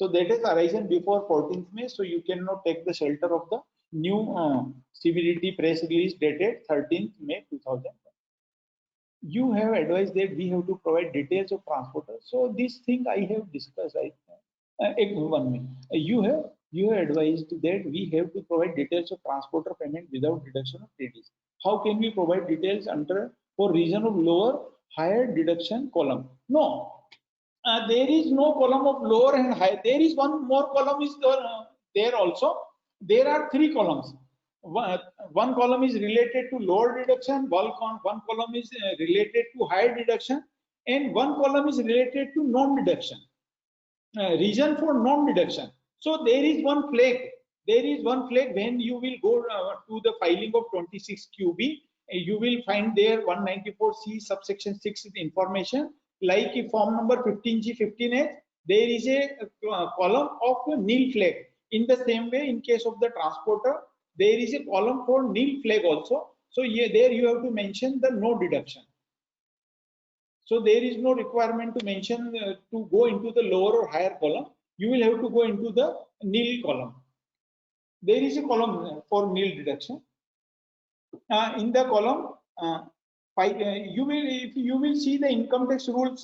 So that is arisen before 14th May. So you cannot take the shelter of the new CBDT press release dated 13th May 2020. You have advised that we have to provide details of transporter. So this thing I have discussed. One minute. You have advised that we have to provide details of transporter payment without deduction of TDS. How can we provide details for reason of lower higher deduction column? No, there is no column of lower and higher. There is one more column is there also. There are three columns. One column is related to lower deduction, one column is related to higher deduction, and one column is related to non-deduction. Reason for non-deduction. So there is one flag. There is one flag when you will go to the filing of 26 QB. You will find there 194C subsection 6 information, like form number 15G, 15H. There is a column of nil flag. In the same way, in case of the transporter, there is a column for nil flag also. So there you have to mention the no deduction. So there is no requirement to mention to go into the lower or higher column. You will have to go into the nil column. There is a column for nil deduction. In the column, if you will see the income tax rules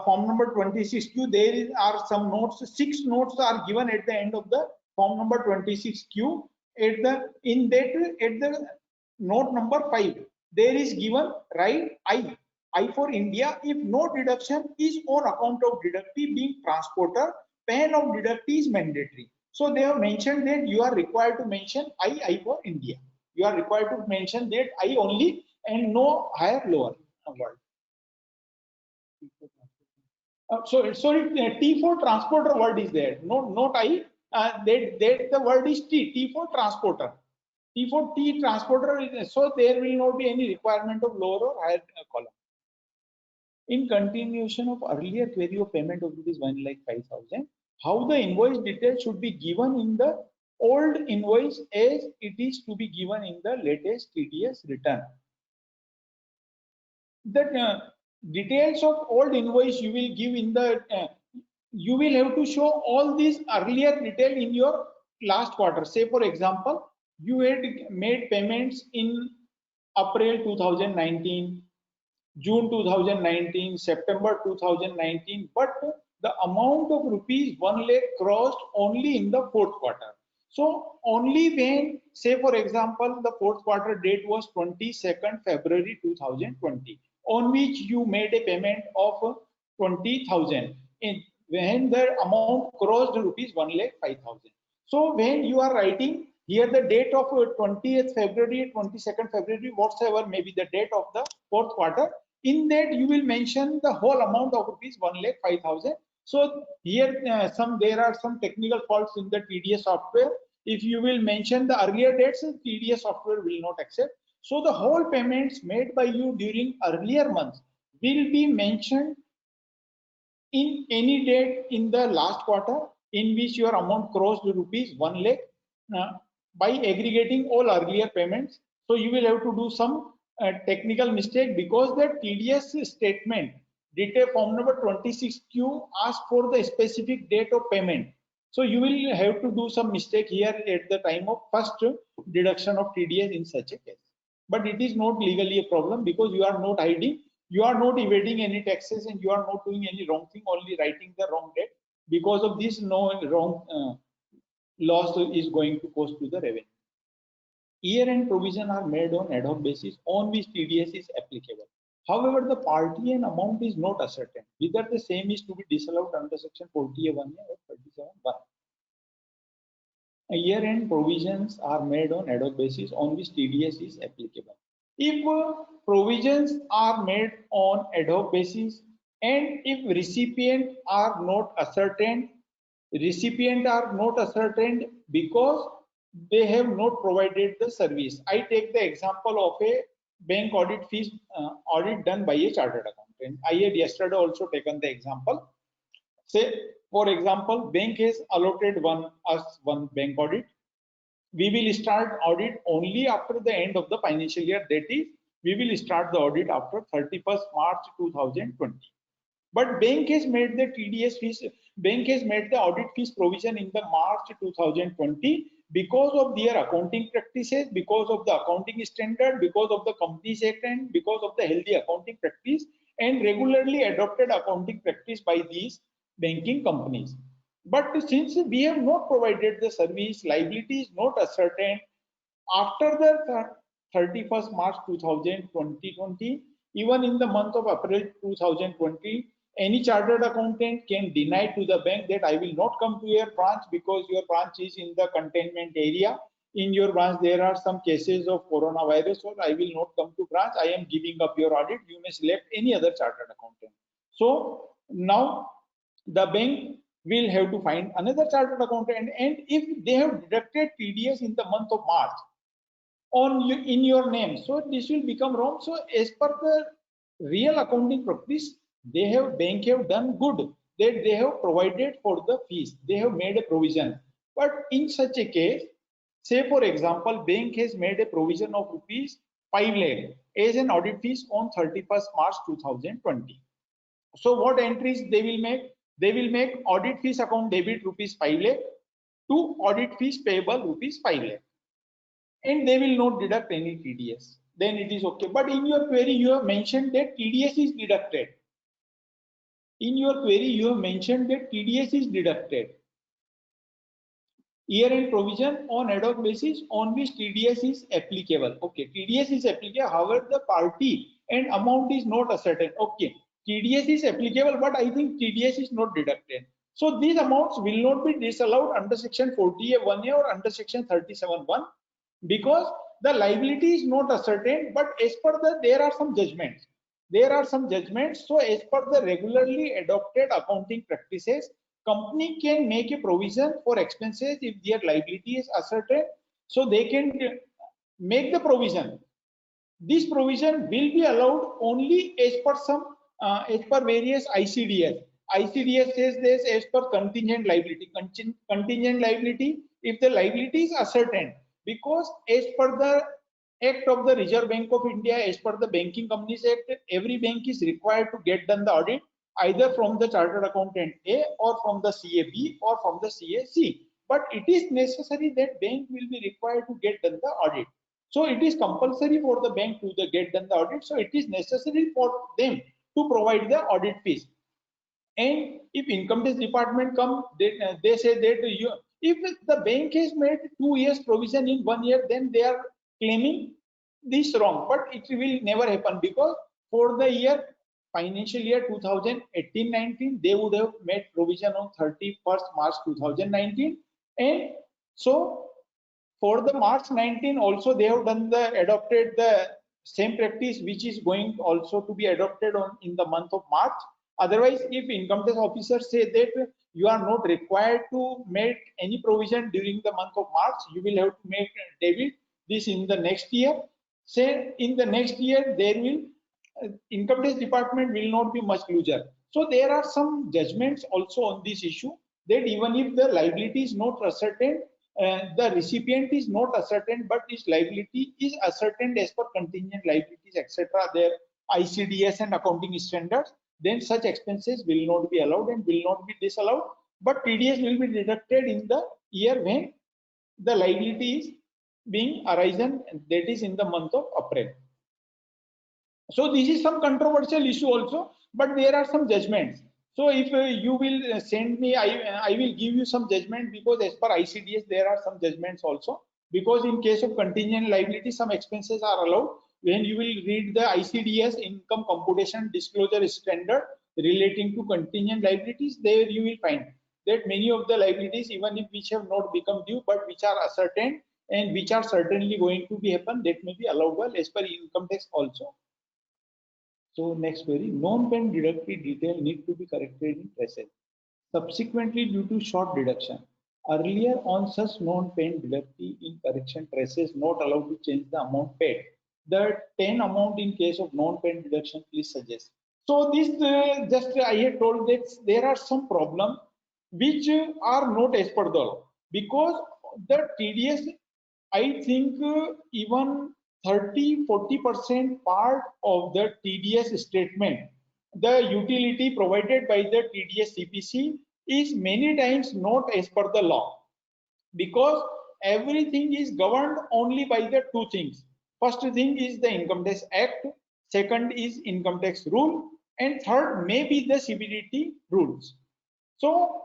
form number 26Q. There are some notes. 6 notes are given at the end of the form number 26Q. At the note number 5, there is given right I for India, if no deduction is on account of deductee being transporter, payment of deductee is mandatory. So they have mentioned that you are required to mention I for India. You are required to mention that I only and no higher lower word. Sorry, T for transporter word is there. Not I. That the word is T for transporter. T for T transporter. So there will not be any requirement of lower or higher column. In continuation of earlier query of payment of rupees 1,05,000, how the invoice details should be given in the old invoice as it is to be given in the latest TDS return. The details of old invoice you will give in the you will have to show all these earlier detail in your last quarter. Say for example, you had made payments in April 2019, June 2019, September 2019, but the amount of rupees 1 lakh crossed only in the 4th quarter. So only when, say for example, the 4th quarter date was 22nd February 2020, on which you made a payment of 20,000, when the amount crossed rupees 1,05,000. So when you are writing here the date of 20th February, 22nd February, whatsoever may be the date of the 4th quarter, in that you will mention the whole amount of rupees 1,05,000. So here there are some technical faults in the TDS software. If you will mention the earlier dates, TDS software will not accept. So the whole payments made by you during earlier months will be mentioned in any date in the last quarter in which your amount crossed rupees 1 lakh by aggregating all earlier payments. So you will have to do some technical mistake, because the TDS statement detail form number 26Q asks for the specific date of payment. So you will have to do some mistake here at the time of first deduction of TDS in such a case. But it is not legally a problem because you are not hiding, you are not evading any taxes, and you are not doing any wrong thing, only writing the wrong date. Because of this, no wrong loss is going to cost to the revenue. Year-end provision are made on ad hoc basis on which TDS is applicable. However, the party and amount is not ascertained, whether the same is to be disallowed under section 40A1 or 37(1). Year-end provisions are made on ad hoc basis on which TDS is applicable. If provisions are made on ad hoc basis and if recipient are not ascertained because they have not provided the service. I take the example of a bank audit fees audit done by a chartered accountant. I had yesterday also taken the example. Say, for example, bank has allotted us one bank audit. We will start audit only after the end of the financial year. That is, we will start the audit after 31st March 2020. But bank has made the TDS fees, bank has made the audit fees provision in the March 2020 because of their accounting practices, because of the accounting standard, because of the Companies Act, and because of the healthy accounting practice and regularly adopted accounting practice by these banking companies. But since we have not provided the service, liability is not ascertained after the 31st March 2020, even in the month of April 2020, any chartered accountant can deny to the bank that I will not come to your branch because your branch is in the containment area. In your branch, there are some cases of coronavirus, or I will not come to branch. I am giving up your audit. You may select any other chartered accountant. So now the bank will have to find another chartered accountant, and if they have deducted TDS in the month of March in your name, so this will become wrong. So as per the real accounting practice, bank have done good that they have provided for the fees, they have made a provision. But in such a case, say for example, bank has made a provision of rupees 5 lakh as an audit fees on 31st March 2020. So what entries they will make? They will make audit fees account debit rupees 5 lakh to audit fees payable rupees 5 lakh. And they will not deduct any TDS. Then it is okay. But in your query, you have mentioned that TDS is deducted. In your query, you have mentioned that TDS is deducted. Year-end provision on ad hoc basis on which TDS is applicable. Okay, TDS is applicable. However, the party and amount is not ascertained. Okay, TDS is applicable, but I think TDS is not deducted. So these amounts will not be disallowed under section 40A1A or under section 37(1) because the liability is not ascertained. But as per there are some judgments. So as per the regularly adopted accounting practices, company can make a provision for expenses if their liability is ascertained. So they can make the provision. This provision will be allowed only as per various ICDS. ICDS says this as per contingent liability. Contingent liability, if the liability is ascertained, because as per the Act of the Reserve Bank of India, as per the Banking Companies Act, every bank is required to get done the audit either from the Chartered Accountant A or from the CAB or from the CAC. But it is necessary that bank will be required to get done the audit. So it is compulsory for the bank to get done the audit. So it is necessary for them to provide the audit fees. And if income tax department come, they say that if the bank has made 2 years provision in 1 year, then they are claiming this wrong. But it will never happen because for the year financial year 2018-19, they would have made provision on 31st March 2019, and so for the March 19 also they have adopted the same practice which is going also to be adopted in the month of March. Otherwise, if income tax officers say that you are not required to make any provision during the month of March, you will have to make debit this in the next year. Say in the next year there will income tax department will not be much looser. So there are some judgments also on this issue that even if the liability is not ascertained, the recipient is not ascertained, but his liability is ascertained as per contingent liabilities, etc. Their ICDS and accounting standards, then such expenses will not be allowed and will not be disallowed. but TDS will be deducted in the year when the liability is being arisen, that is in the month of April. So this is some controversial issue also, but there are some judgments. So if you will send me, I will give you some judgment, because as per ICDS there are some judgments also, because in case of contingent liability some expenses are allowed. When you will read the ICDS income computation disclosure standard relating to contingent liabilities, there you will find that many of the liabilities, even if which have not become due but which are ascertained and which are certainly going to be happen, that may be allowable as per income tax also. So next query, non-pen deducted detail need to be corrected in traces. Subsequently, due to short deduction, earlier on such non-pen deductee in correction traces not allowed to change the amount paid. The 10 amount in case of non-pen deduction, please suggest. So this just I had told that there are some problems which are not as per the law, because the TDS, I think even 30-40% part of the TDS statement, the utility provided by the TDS CPC is many times not as per the law, because everything is governed only by the two things. First thing is the Income Tax Act, second is income tax rule, and third may be the CBDT rules. So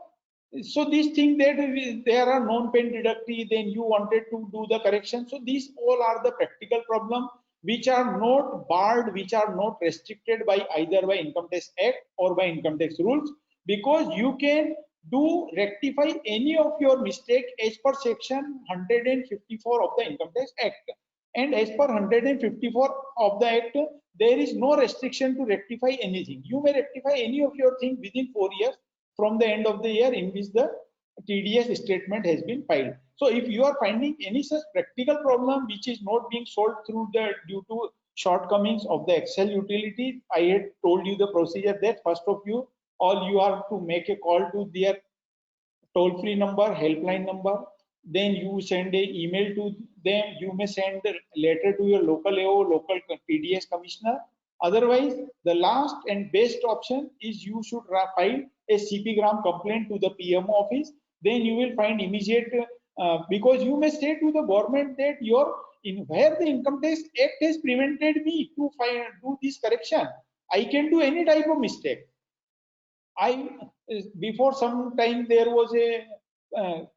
this thing that there are non-pen deductee, then you wanted to do the correction. So these all are the practical problem which are not barred, which are not restricted by either by Income Tax Act or by income tax rules, because you can do rectify any of your mistake as per section 154 of the Income Tax Act. And as per 154 of the Act, there is no restriction to rectify anything. You may rectify any of your thing within 4 years from the end of the year in which the TDS statement has been filed. So if you are finding any such practical problem which is not being solved through the due to shortcomings of the Excel utility, I had told you the procedure that first of you all you are to make a call to their toll-free number, helpline number, then you send a email to them, you may send a letter to your local AO, local TDS commissioner. Otherwise, the last and best option is you should file a CP-gram complaint to the PMO office. Then you will find immediate, because you may say to the government that where the Income Tax Act has prevented me to do this correction, I can do any type of mistake. Before some time there was a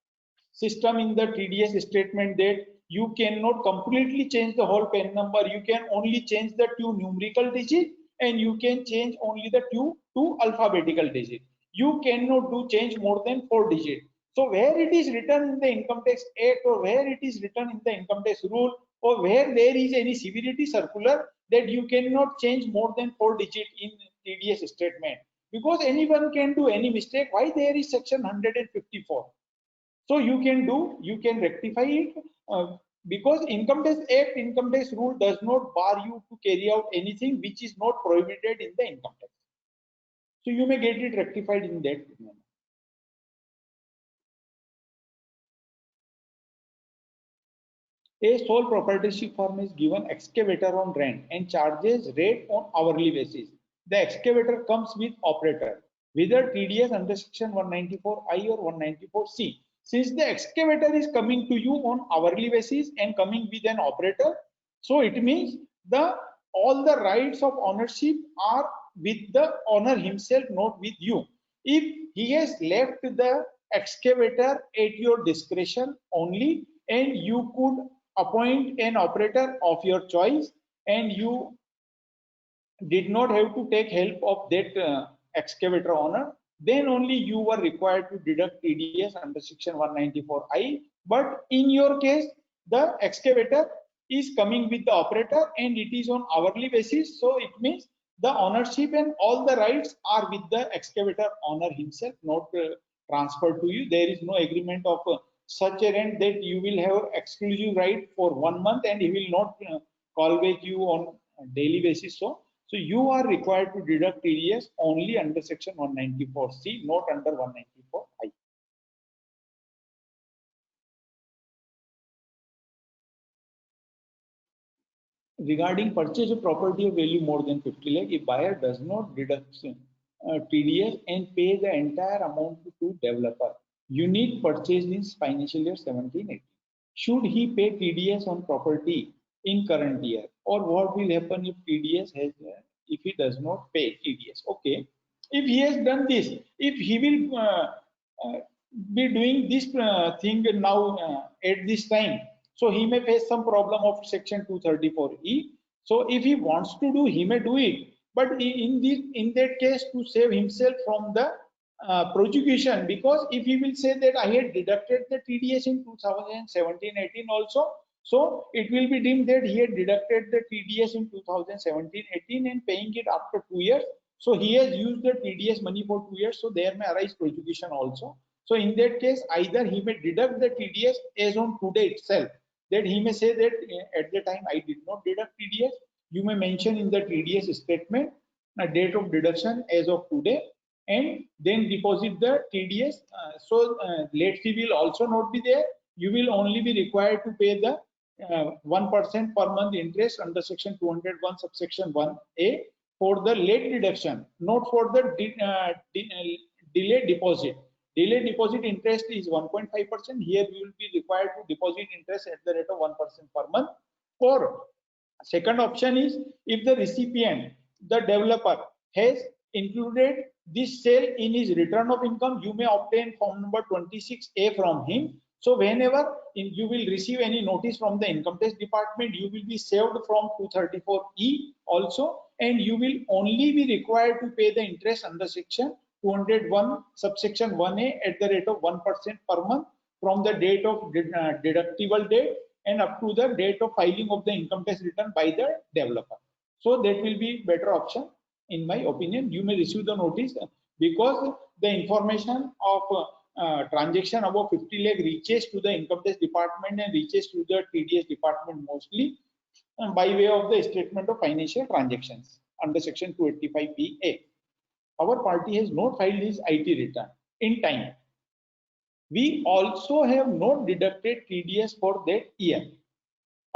system in the TDS statement that you cannot completely change the whole PAN number. You can only change the 2 numerical digit, and you can change only the 2 alphabetical digit. You cannot change more than 4 digits. So where it is written in the Income Tax Act, or where it is written in the income tax rule, or where there is any CBDT circular that you cannot change more than 4 digits in TDS statement, because anyone can do any mistake. Why there is section 154? So you can rectify it, because Income Tax Act, income tax rule does not bar you to carry out anything which is not prohibited in the income tax. So you may get it rectified in that manner. A sole proprietorship firm is given excavator on rent and charges rate on hourly basis. The excavator comes with operator, whether TDS under section 194I or 194C. Since the excavator is coming to you on hourly basis and coming with an operator, so it means all the rights of ownership are with the owner himself, not with you. If he has left the excavator at your discretion only, and you could appoint an operator of your choice, and you did not have to take help of that excavator owner, then only you were required to deduct TDS under section 194I. But in your case, the excavator is coming with the operator and it is on hourly basis. So it means the ownership and all the rights are with the excavator owner himself, not transferred to you. There is no agreement of such a rent that you will have exclusive right for 1 month and he will not call back you on a daily basis. So you are required to deduct TDS only under section 194C, not under 194I. Regarding purchase of property of value more than 50 lakh, if buyer does not deduct TDS and pay the entire amount to developer. Unit purchased in financial year 17-18. Should he pay TDS on property in current year, or what will happen if TDS has if he does not pay TDS? Okay, if he has done this, if he will be doing this thing now at this time, so he may face some problem of section 234E. So if he wants to do, he may do it. But in that case, to save himself from the prosecution, because if he will say that I had deducted the TDS in 2017-18 also, so it will be deemed that he had deducted the TDS in 2017-18 and paying it after 2 years. So he has used the TDS money for 2 years, so there may arise prosecution also. So in that case, either he may deduct the TDS as on today itself, that he may say that at the time I did not deduct TDS. You may mention in the TDS statement a date of deduction as of today, and then deposit the TDS. Late fee will also not be there. You will only be required to pay the 1% per month interest under section 201 subsection 1A for the late deduction, not for the delayed deposit. Delayed deposit interest is 1.5%. Here you will be required to deposit interest at the rate of 1% per month. Or second option is, if the recipient, the developer, has included this sale in his return of income, you may obtain form number 26A from him. So whenever you will receive any notice from the income tax department, you will be saved from 234E also, and you will only be required to pay the interest under section 201 subsection 1A at the rate of 1% per month from the date of deductible date and up to the date of filing of the income tax return by the developer. So that will be better option in my opinion. You may receive the notice, because the information of transaction above 50 lakh reaches to the income tax department and reaches to the TDS department mostly by way of the statement of financial transactions under section 285BA. Our party has not filed his IT return in time. We also have not deducted TDS for that year.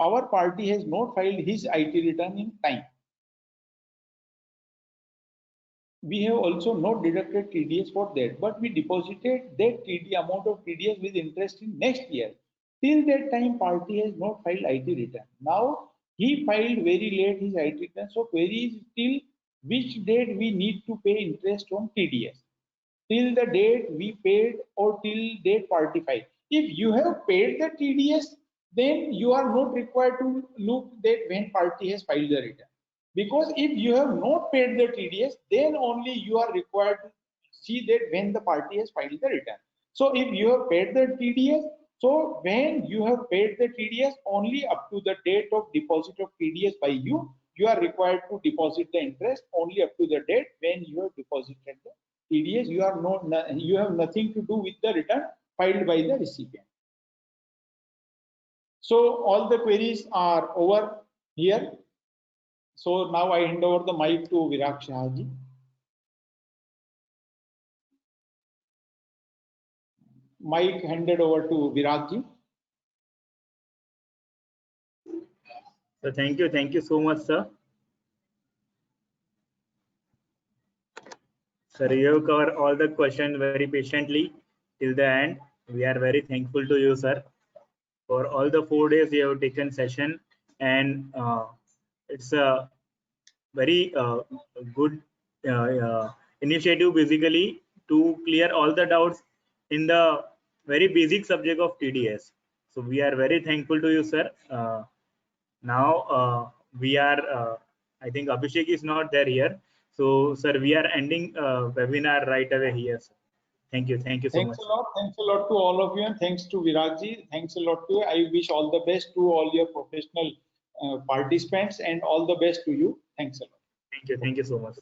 Our party has not filed his IT return in time. We have also not deducted TDS for that, but we deposited that amount of TDS with interest in next year. Till that time, party has not filed IT return. Now he filed very late his IT return. So query is till which date we need to pay interest on TDS. Till the date we paid or till date party filed. If you have paid the TDS, then you are not required to look that when party has filed the return. Because if you have not paid the TDS, then only you are required to see that when the party has filed the return. So if you have paid the TDS, so when you have paid the TDS only up to the date of deposit of TDS by you, you are required to deposit the interest only up to the date when you have deposited the TDS. You have nothing to do with the return filed by the recipient. So all the queries are over here. So now I hand over the mic to Virag Shah ji. Mic handed over to Virag ji. So thank you so much, sir. Sir, you have covered all the questions very patiently till the end. We are very thankful to you, sir, for all the 4 days you have taken session, and it's a very good initiative basically to clear all the doubts in the very basic subject of TDS. So we are very thankful to you, sir. Now we are, I think Abhishek is not there here. So sir, we are ending webinar right away here, sir. Thank you so much. Thanks a lot to all of you, and thanks to Virag ji. Thanks a lot to you. I wish all the best to all your professional participants, and all the best to you. Thanks a lot. Thank you so much.